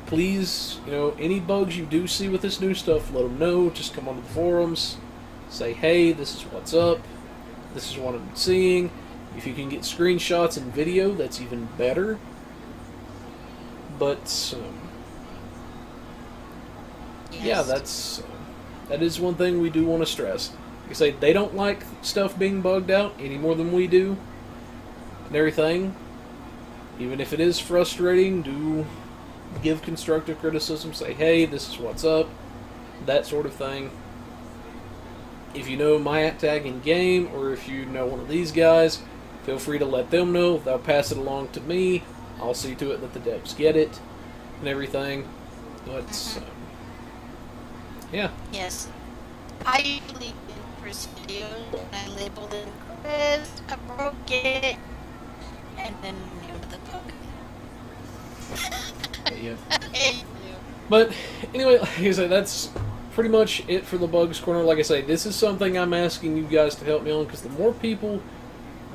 please, any bugs you do see with this new stuff, let them know. Just come onto the forums, say, hey, this is what's up, this is what I'm seeing. If you can get screenshots and video, that's even better. But yeah, that is one thing we do want to stress. Like I say, they don't like stuff being bugged out any more than we do and everything. Even if it is frustrating, do give constructive criticism. Say, hey, this is what's up, that sort of thing. If you know my tag in game, or if you know one of these guys, feel free to let them know. They'll pass it along to me. I'll see to it that the devs get it and everything. But yeah. Yes. I usually do first video and I label it Chris, I broke it, and then the bug. Yeah. But anyway, like I said, that's pretty much it for the Bugs Corner. Like I say, this is something I'm asking you guys to help me on, because the more people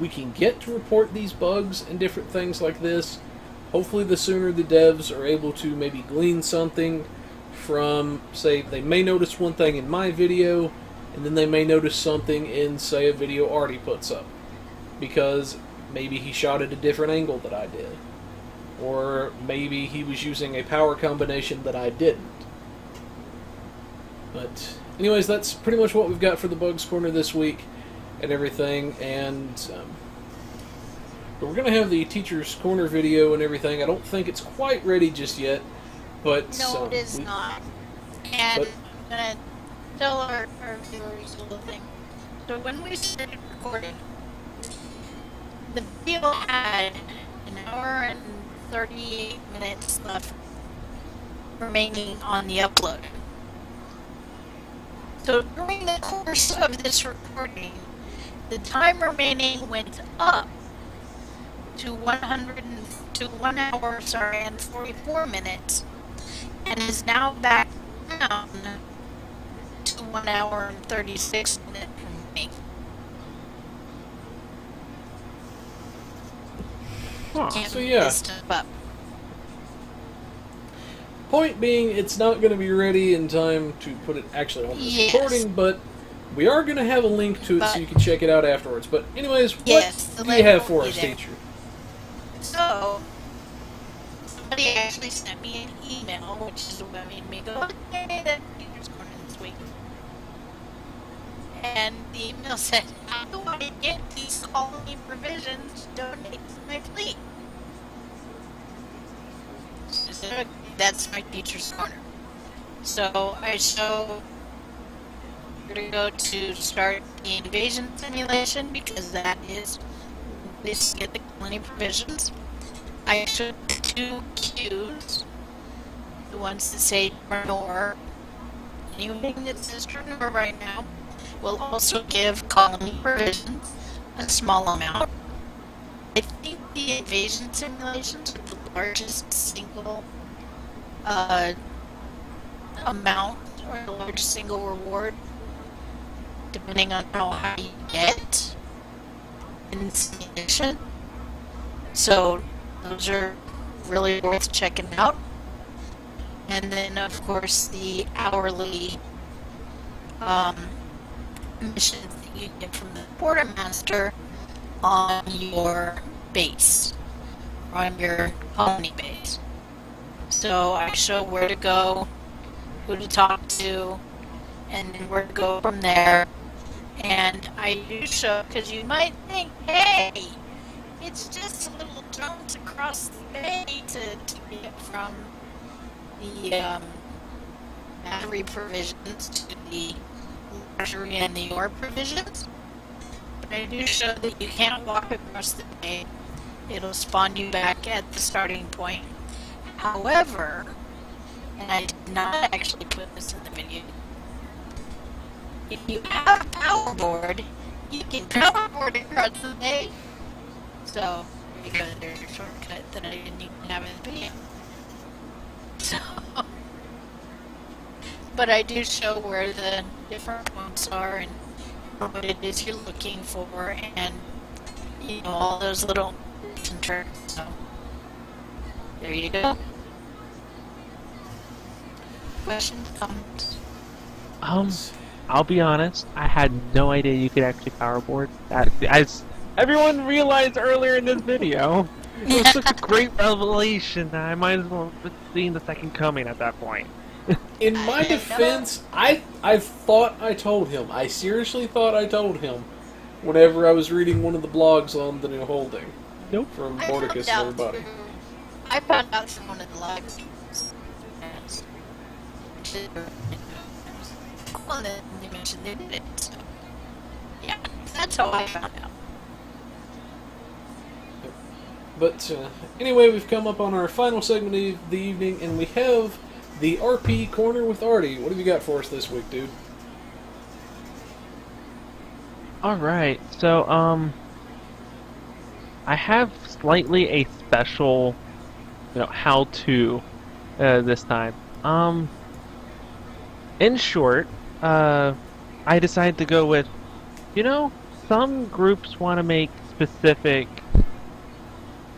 we can get to report these bugs and different things like this, hopefully the sooner the devs are able to maybe glean something from, say, they may notice one thing in my video, and then they may notice something in, say, a video Artie puts up, because maybe he shot at a different angle that I did, or maybe he was using a power combination that I didn't. But anyways, that's pretty much what we've got for the Bugs Corner this week and everything. And but we're going to have the Teacher's Corner video and everything. I don't think it's quite ready just yet, but no, it is not. And I'm going to tell our viewers a little thing. So when we started recording, the video had an hour and 38 minutes left remaining on the upload. So during the course of this recording, the time remaining went up to 1 hour and 44 minutes, and is now back down to 1 hour and 36 minutes remaining. So yeah. Step up. Point being, it's not going to be ready in time to put it actually on this Yes. recording, but we are going to have a link to it so But- you can check it out afterwards. But anyways, Yes, the what do you link have will for be us, there. teacher? So, somebody actually sent me an email, which is what made me go, okay, that Teacher's Corner this week. And the email said, how do I get these colony provisions donated to my fleet? So I said, okay, that's my Teacher's Corner. So I show where to go to start the invasion simulation, because that is this get the colony provisions. I took 2 cues, the ones that say Turnor. Anything that says Turnor right now will also give colony provisions a small amount. I think the invasion simulations are the largest single amount or the largest single reward, depending on how high you get in the simulation. So those are really worth checking out. And then, of course, the hourly missions that you get from the quartermaster on your base, on your colony base. So I show where to go, who to talk to, and then where to go from there. And I do show, because you might think, hey, it's just a little jaunt across the bay to get from the battery provisions to the luxury and the ore provisions. But I do show that you can't walk across the bay. It'll spawn you back at the starting point. However, and I did not actually put this in the video, if you have a power board, you can power board across the bay. So, there you go, there's a shortcut that I didn't even have in the video. So, but I do show where the different points are and what it is you're looking for, and you know, all those little tips and tricks. So, there you go. Questions, comments? I'll be honest, I had no idea you could actually powerboard. That, as everyone realized earlier in this video, it was such a great revelation that I might as well have seen the second coming at that point. In my defense, I thought I told him. I seriously thought I told him whenever I was reading one of the blogs on the new holding. Nope. From Mordecus and everybody. I found out from one of the lives. Well, then they mentioned they did it. So, yeah, that's how I found out. But anyway, we've come up on our final segment of the evening, and we have the RP Corner with Artie. What have you got for us this week, dude? Alright, so, I have slightly a special, how-to, this time. In short, I decided to go with, some groups want to make specific,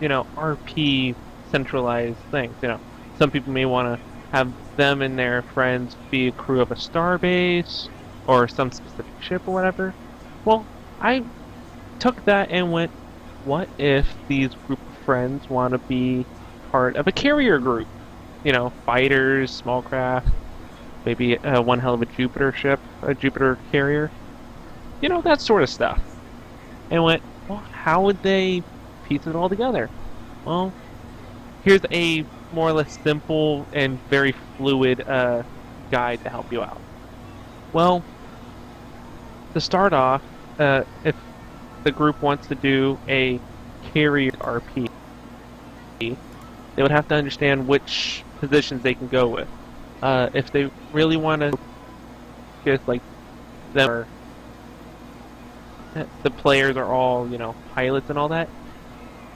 RP centralized things, Some people may want to have them and their friends be a crew of a starbase, or some specific ship or whatever. Well, I took that and went, what if these group of friends want to be part of a carrier group? Fighters, small craft, maybe one hell of a Jupiter ship, a Jupiter carrier. That sort of stuff. And went, well, how would they piece it all together? Well, here's a more or less simple and very fluid guide to help you out. Well, to start off, if the group wants to do a carrier RP, they would have to understand which positions they can go with. If they really want to just like them, or the players are all pilots and all that,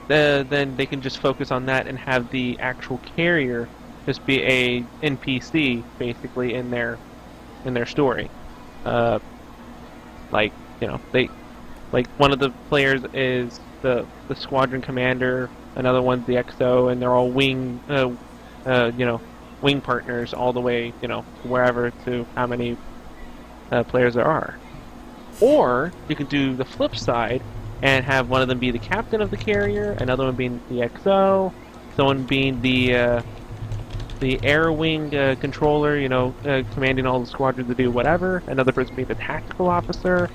then they can just focus on that and have the actual carrier just be a NPC basically in their story. Like one of the players is the squadron commander, another one's the XO, and they're all wing wing partners all the way, wherever to how many players there are. Or you can do the flip side and have one of them be the captain of the carrier, another one being the XO, someone being the air wing controller, commanding all the squadrons to do whatever, another person being the tactical officer,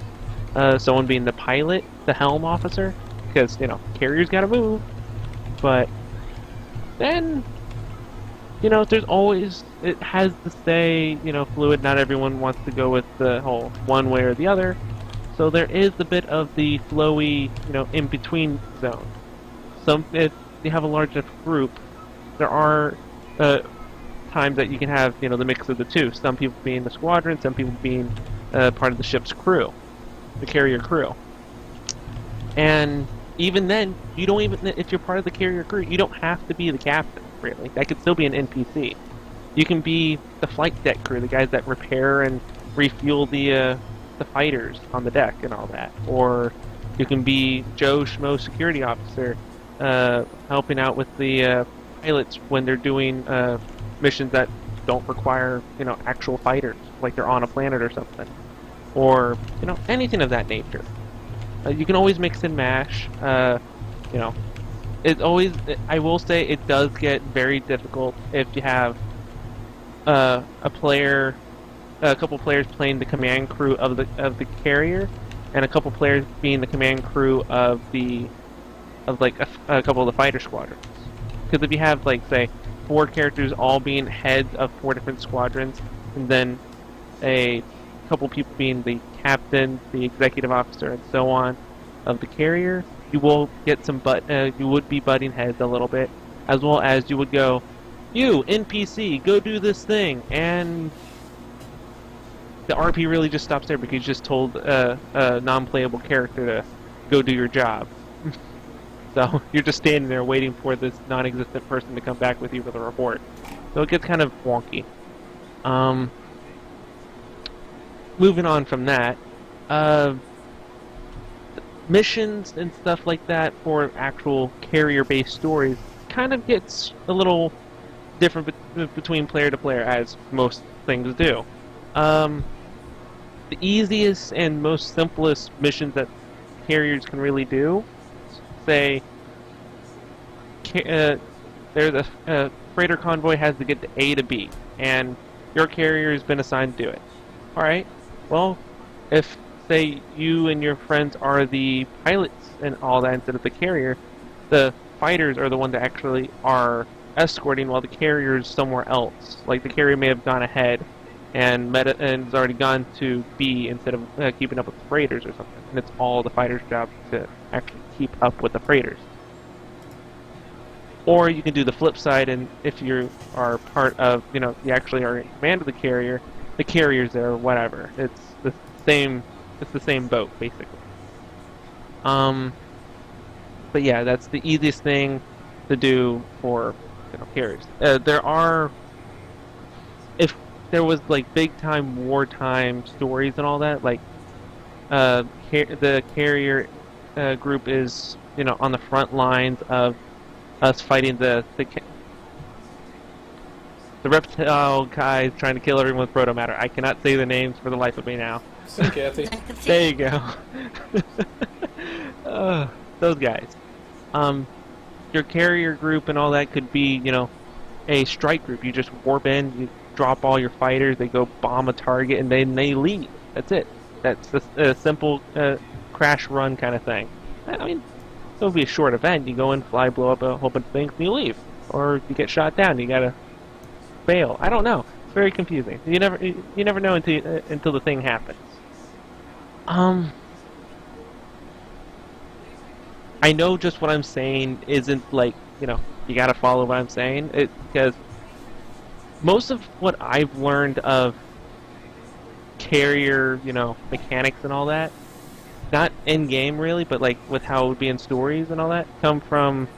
someone being the pilot, the helm officer, because, carriers gotta move. But then, there's always, it has to stay, fluid. Not everyone wants to go with the whole one way or the other. So there is a bit of the flowy, in-between zone. If you have a large enough group, there are times that you can have, the mix of the two. Some people being the squadron, some people being part of the ship's crew, the carrier crew. And even then, if you're part of the carrier crew, you don't have to be the captain, really. That could still be an NPC. You can be the flight deck crew, the guys that repair and refuel the fighters on the deck and all that. Or you can be Joe Schmo security officer, helping out with the pilots when they're doing missions that don't require, actual fighters, like they're on a planet or something. Or, anything of that nature. You can always mix and mash. It's always, I will say, it does get very difficult if you have a couple players playing the command crew of the carrier, and a couple players being the command crew of a couple of the fighter squadrons. Because if you have, say, 4 characters all being heads of 4 different squadrons, and then a couple people being the captain, the executive officer, and so on of the carrier, you will get you would be butting heads a little bit, as well as you would go, you NPC, go do this thing, and the RP really just stops there because you just told a non-playable character to go do your job. So you're just standing there waiting for this non-existent person to come back with you with a report. So it gets kind of wonky. Moving on from that, missions and stuff like that for actual carrier-based stories kind of gets a little different between player to player, as most things do. The easiest and most simplest missions that carriers can really do, say, there's a freighter convoy has to get to A to B, and your carrier has been assigned to do it. Alright, well, if, say, you and your friends are the pilots and all that instead of the carrier, the fighters are the ones that actually are escorting while the carrier is somewhere else. Like, the carrier may have gone ahead and has already gone to B instead of keeping up with the freighters or something. And it's all the fighter's job to actually keep up with the freighters. Or you can do the flip side, and if you are part of, you actually are in command of the carrier's there or whatever. It's the same boat, basically. But yeah, that's the easiest thing to do for carriers. If there was like big time wartime stories and all that, like the carrier group is on the front lines of us fighting the reptile guys trying to kill everyone with proto matter. I cannot say the names for the life of me now. See, Kathy. There you go. Those guys. Your carrier group and all that could be, a strike group. You just warp in, you drop all your fighters, they go bomb a target, and then they leave. That's it. That's a simple crash run kind of thing. I mean, it would be a short event. You go in, fly, blow up a whole bunch of things, and you leave. Or you get shot down, you gotta fail. I don't know. It's very confusing. You never know until the thing happens. I know just what I'm saying isn't like, you gotta follow what I'm saying. Because most of what I've learned of carrier, mechanics and all that, not in game really, but like with how it would be in stories and all that, come from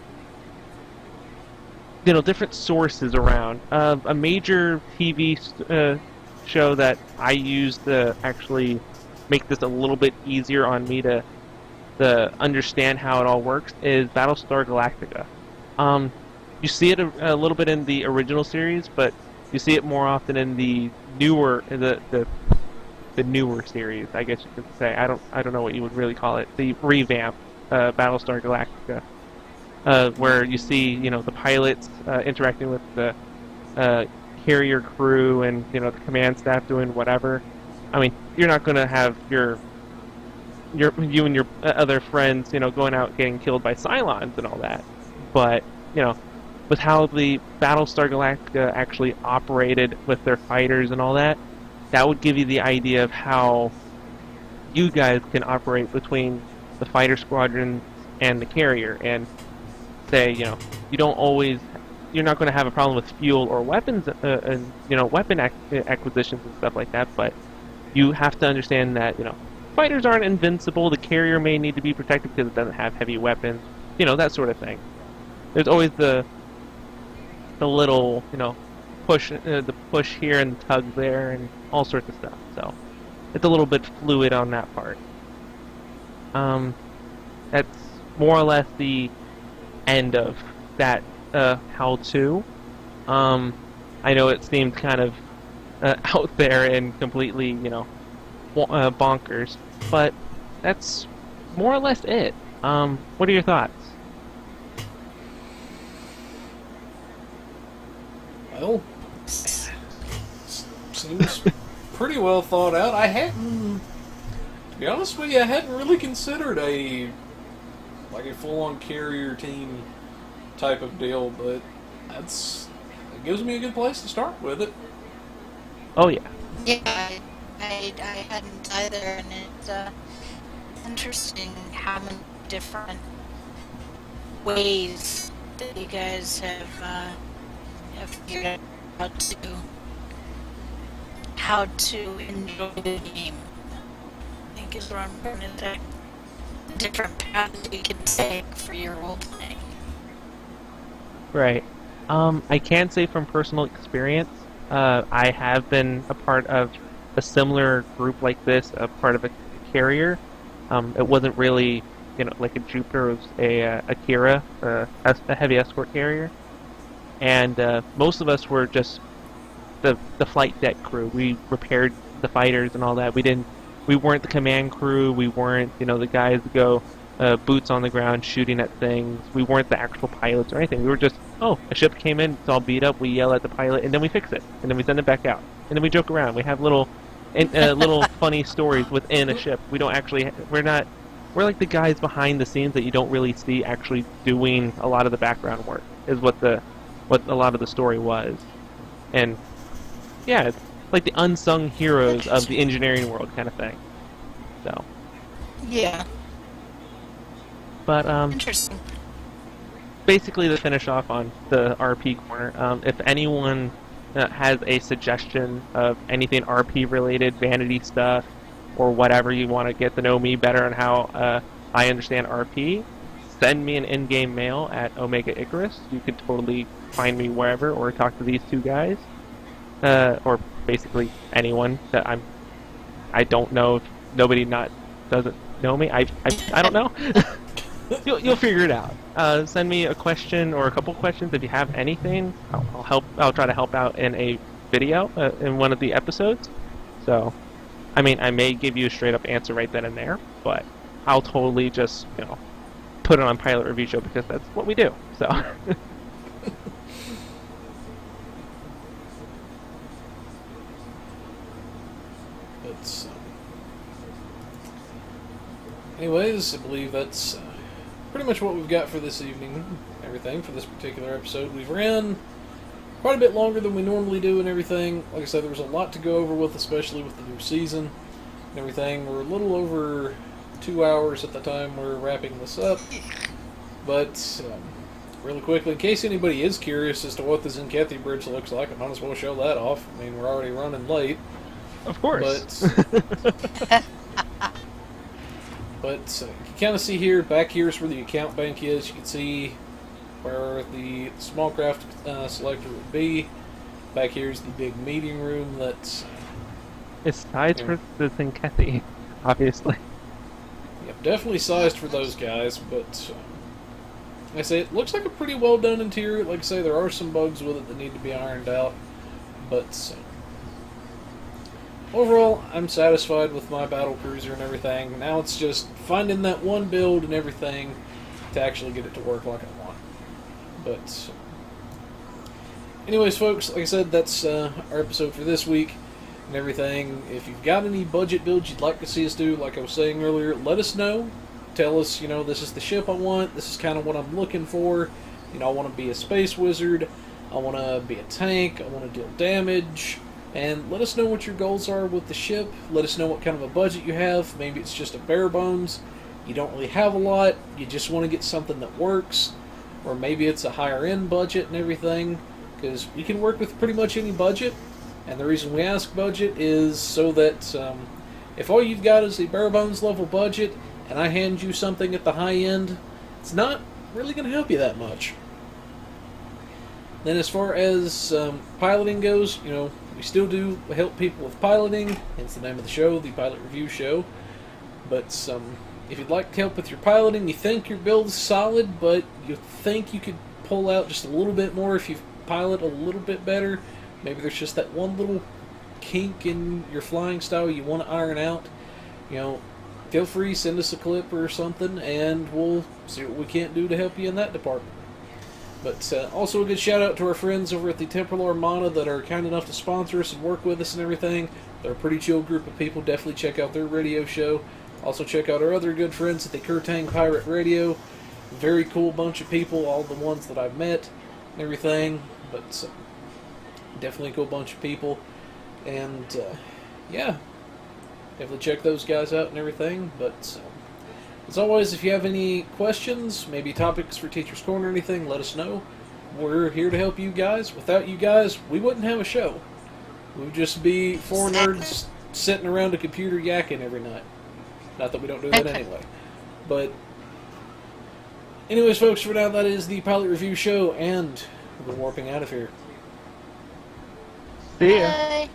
different sources around. A major TV show that I use to actually make this a little bit easier on me to understand how it all works is Battlestar Galactica. You see it a little bit in the original series, but You see it more often in the newer the newer series, I guess you could say. I don't know what you would really call it. The revamp Battlestar Galactica, where you see the pilots interacting with the carrier crew and the command staff doing whatever. I mean, you're not going to have you and your other friends going out getting killed by Cylons and all that, but with how the Battlestar Galactica actually operated with their fighters and all that, that would give you the idea of how you guys can operate between the fighter squadron and the carrier, and say you're not going to have a problem with fuel or weapons and weapon acquisitions and stuff like that, but you have to understand that fighters aren't invincible. The carrier may need to be protected because it doesn't have heavy weapons, that sort of thing. There's always the little push, the push here and the tug there and all sorts of stuff. So it's a little bit fluid on that part. That's more or less the end of that how-to. I know it seemed kind of out there and completely, bonkers, but that's more or less it. What are your thoughts? Well, seems pretty well thought out. To be honest with you, I hadn't really considered a full-on carrier team type of deal, but it gives me a good place to start with it. Oh yeah. Yeah, I hadn't either, and it's interesting how many different ways that you guys have figured out how to enjoy the game. I think is what I'm going to say. The different paths you can take for your role playing. Right. I can say from personal experience, I have been a part of a similar group like this, a part of a carrier. It wasn't really, like a Jupiter. It was a Kira, a heavy escort carrier. And most of us were just the flight deck crew. We repaired the fighters and all that. We weren't the command crew. We weren't, the guys that go boots on the ground shooting at things. We weren't the actual pilots or anything. We were just, a ship came in, it's all beat up. We yell at the pilot, and then we fix it, and then we send it back out, and then we joke around. We have little funny stories within a ship. We don't actually. We're like the guys behind the scenes that you don't really see actually doing a lot of the background work. Is what a lot of the story was, and yeah, it's like the unsung heroes of the engineering world kind of thing. So. Yeah. But interesting. Basically, to finish off on the RP corner, if anyone has a suggestion of anything RP related, vanity stuff, or whatever you want to get to know me better on how I understand RP, send me an in-game mail at Omega Icarus. You could totally find me wherever, or talk to these two guys, or basically anyone that I don't know. If nobody doesn't know me. I don't know. You'll figure it out. Send me a question or a couple questions if you have anything. I'll help. I'll try to help out in a video in one of the episodes. So, I mean, I may give you a straight up answer right then and there, but I'll totally just put it on Pilot Review Show because that's what we do. So. Anyways, I believe that's pretty much what we've got for this evening. Everything for this particular episode. We've ran quite a bit longer than we normally do and everything. Like I said, there was a lot to go over with, especially with the new season and everything. We're a little over 2 hours at the time we're wrapping this up. But really quickly, in case anybody is curious as to what the Zenkethi Bridge looks like, I might as well show that off. I mean, we're already running late. Of course. But you can kind of see here, back here is where the account bank is. You can see where the small craft selector would be. Back here is the big meeting room that's... It's sized for the Zenkethi, obviously. Yep, definitely sized for those guys, but... like I say, it looks like a pretty well done interior. Like I say, there are some bugs with it that need to be ironed out. But overall, I'm satisfied with my battle cruiser and everything. Now it's just finding that one build and everything to actually get it to work like I want. But anyways, folks, like I said, that's our episode for this week and everything. If you've got any budget builds you'd like to see us do, like I was saying earlier, let us know. Tell us, this is the ship I want, this is kind of what I'm looking for. I want to be a space wizard, I want to be a tank, I want to deal damage, and let us know what your goals are with the ship. Let us know what kind of a budget you have. Maybe it's just a bare bones, you don't really have a lot, you just want to get something that works, or maybe it's a higher end budget and everything, because we can work with pretty much any budget. And the reason we ask budget is so that if all you've got is a bare bones level budget and I hand you something at the high end, it's not really going to help you that much. Then as far as piloting goes, we still do help people with piloting, hence the name of the show, the Pilot Review Show. But if you'd like help with your piloting, you think your build's solid, but you think you could pull out just a little bit more if you pilot a little bit better, maybe there's just that one little kink in your flying style you want to iron out, feel free, send us a clip or something, and we'll see what we can't do to help you in that department. But also a good shout out to our friends over at the Temporal Armada that are kind enough to sponsor us and work with us and everything. They're a pretty chill group of people. Definitely check out their radio show. Also check out our other good friends at the Kurtang Pirate Radio. Very cool bunch of people, all the ones that I've met and everything. But definitely a cool bunch of people. And yeah, definitely check those guys out and everything. But as always, if you have any questions, maybe topics for Teacher's Corner or anything, let us know. We're here to help you guys. Without you guys, we wouldn't have a show. We would just be four nerds sitting around a computer yakking every night. Not that we don't do that anyway. But anyways, folks, for now, that is the Pilot Review Show, and we're warping out of here. See ya. Bye.